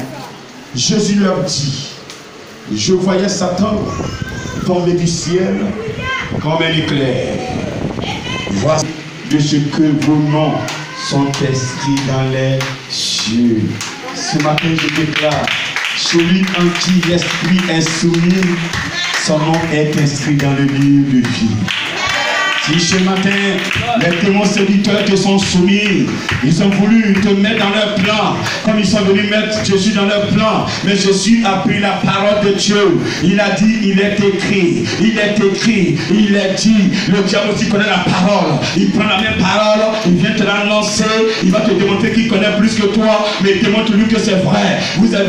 Jésus leur dit, je voyais Satan tomber du ciel comme un éclair. Voici de ce que vos noms sont inscrits dans les cieux. Ce matin, je déclare, celui en qui l'esprit est soumis, son nom est inscrit dans le livre de vie. Si ce matin, les démons séducteurs te sont soumis, ils ont voulu te mettre dans leur plan, comme ils sont venus mettre Jésus dans leur plan. Mais Jésus a pris la parole de Dieu. Il a dit, il est écrit, il est dit. Le diable aussi connaît la parole. Il prend la même parole, il vient te l'annoncer, il va te démontrer qu'il connaît plus que toi, mais il démontre-lui que c'est vrai.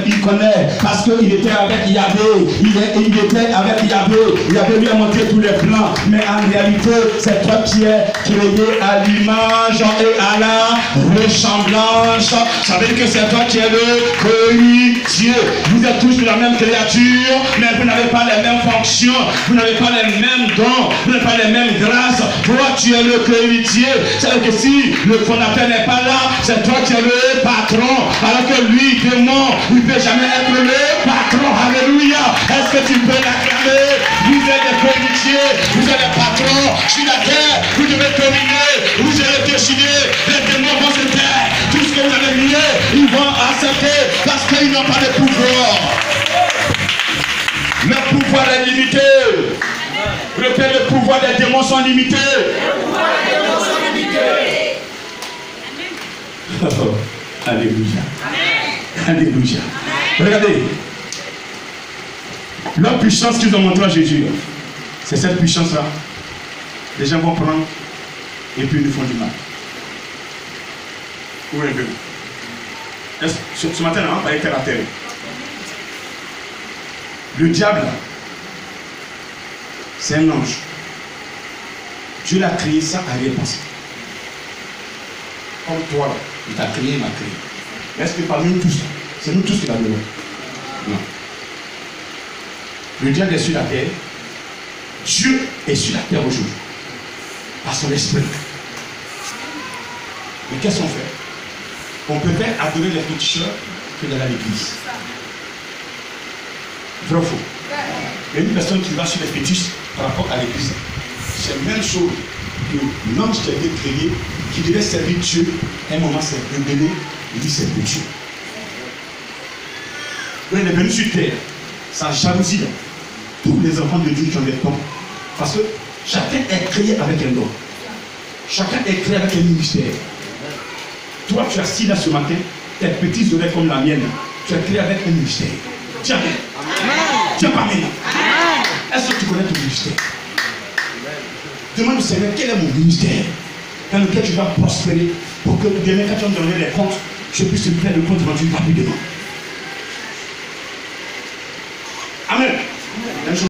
Il connaît, parce qu'il était avec Yahvé, il était avec Yahvé, Yahvé lui a montré tous les plans, mais en réalité, c'est toi qui es créé à l'image et à la ressemblance. Ça veut dire que c'est toi qui es le Dieu. Vous êtes tous de la même créature, mais vous n'avez pas les mêmes fonctions, vous n'avez pas les mêmes dons, vous n'avez pas les mêmes grâces. Toi, tu es le Dieu. Ça veut dire que si le fondateur n'est pas là, c'est toi qui es le patron. Alors que lui, démon, il ne peut jamais être le patron. Alléluia. Est-ce que tu peux l'acclamer? Vous êtes des héritiers, vous êtes des patrons sur la terre, vous devez dominer, vous allez décider, les démons vont se taire, tout ce que vous avez lié, ils vont accepter parce qu'ils n'ont pas de pouvoir. Le pouvoir est limité. Le pouvoir des démons sont limités. Oh, alléluia. Alléluia. Regardez. Leur puissance qu'ils ont montré à Jésus, c'est cette puissance-là. Les gens vont prendre et puis ils nous font du mal. Où est-ce que ce matin, on va parler terre à terre. Le diable, c'est un ange. Dieu l'a créé ça à rien penser. Comme toi, là, il t'a créé, il m'a créé. Est-ce que parmi nous tous, c'est nous tous qui l'avons? Non. Le diable est sur la terre. Dieu est sur la terre aujourd'hui. Par son esprit. Mais qu'est-ce qu'on fait? On peut faire adorer les féticheurs que dans l'église. Vrai ou faux? Il y a une personne qui va sur les fétiches par rapport à l'église. C'est la même chose que l'ange qui a été créé, qui devait servir Dieu, à un moment s'est rebellé, il dit c'est de Dieu. Il est venu sur terre, sa jalousie. Tous les enfants de Dieu qui ont des dons. Parce que chacun est créé avec un don. Chacun est créé avec un ministère. Toi, tu es assis là ce matin, tes petites oreilles comme la mienne. Tu es créé avec un ministère. Tiens, tiens, pas bien. Est-ce que tu connais ton ministère? Demande au Seigneur, quel est mon ministère dans lequel tu vas prospérer pour que demain, quand tu vas me donner les comptes, je puisse te faire le compte rendu rapidement. Amen.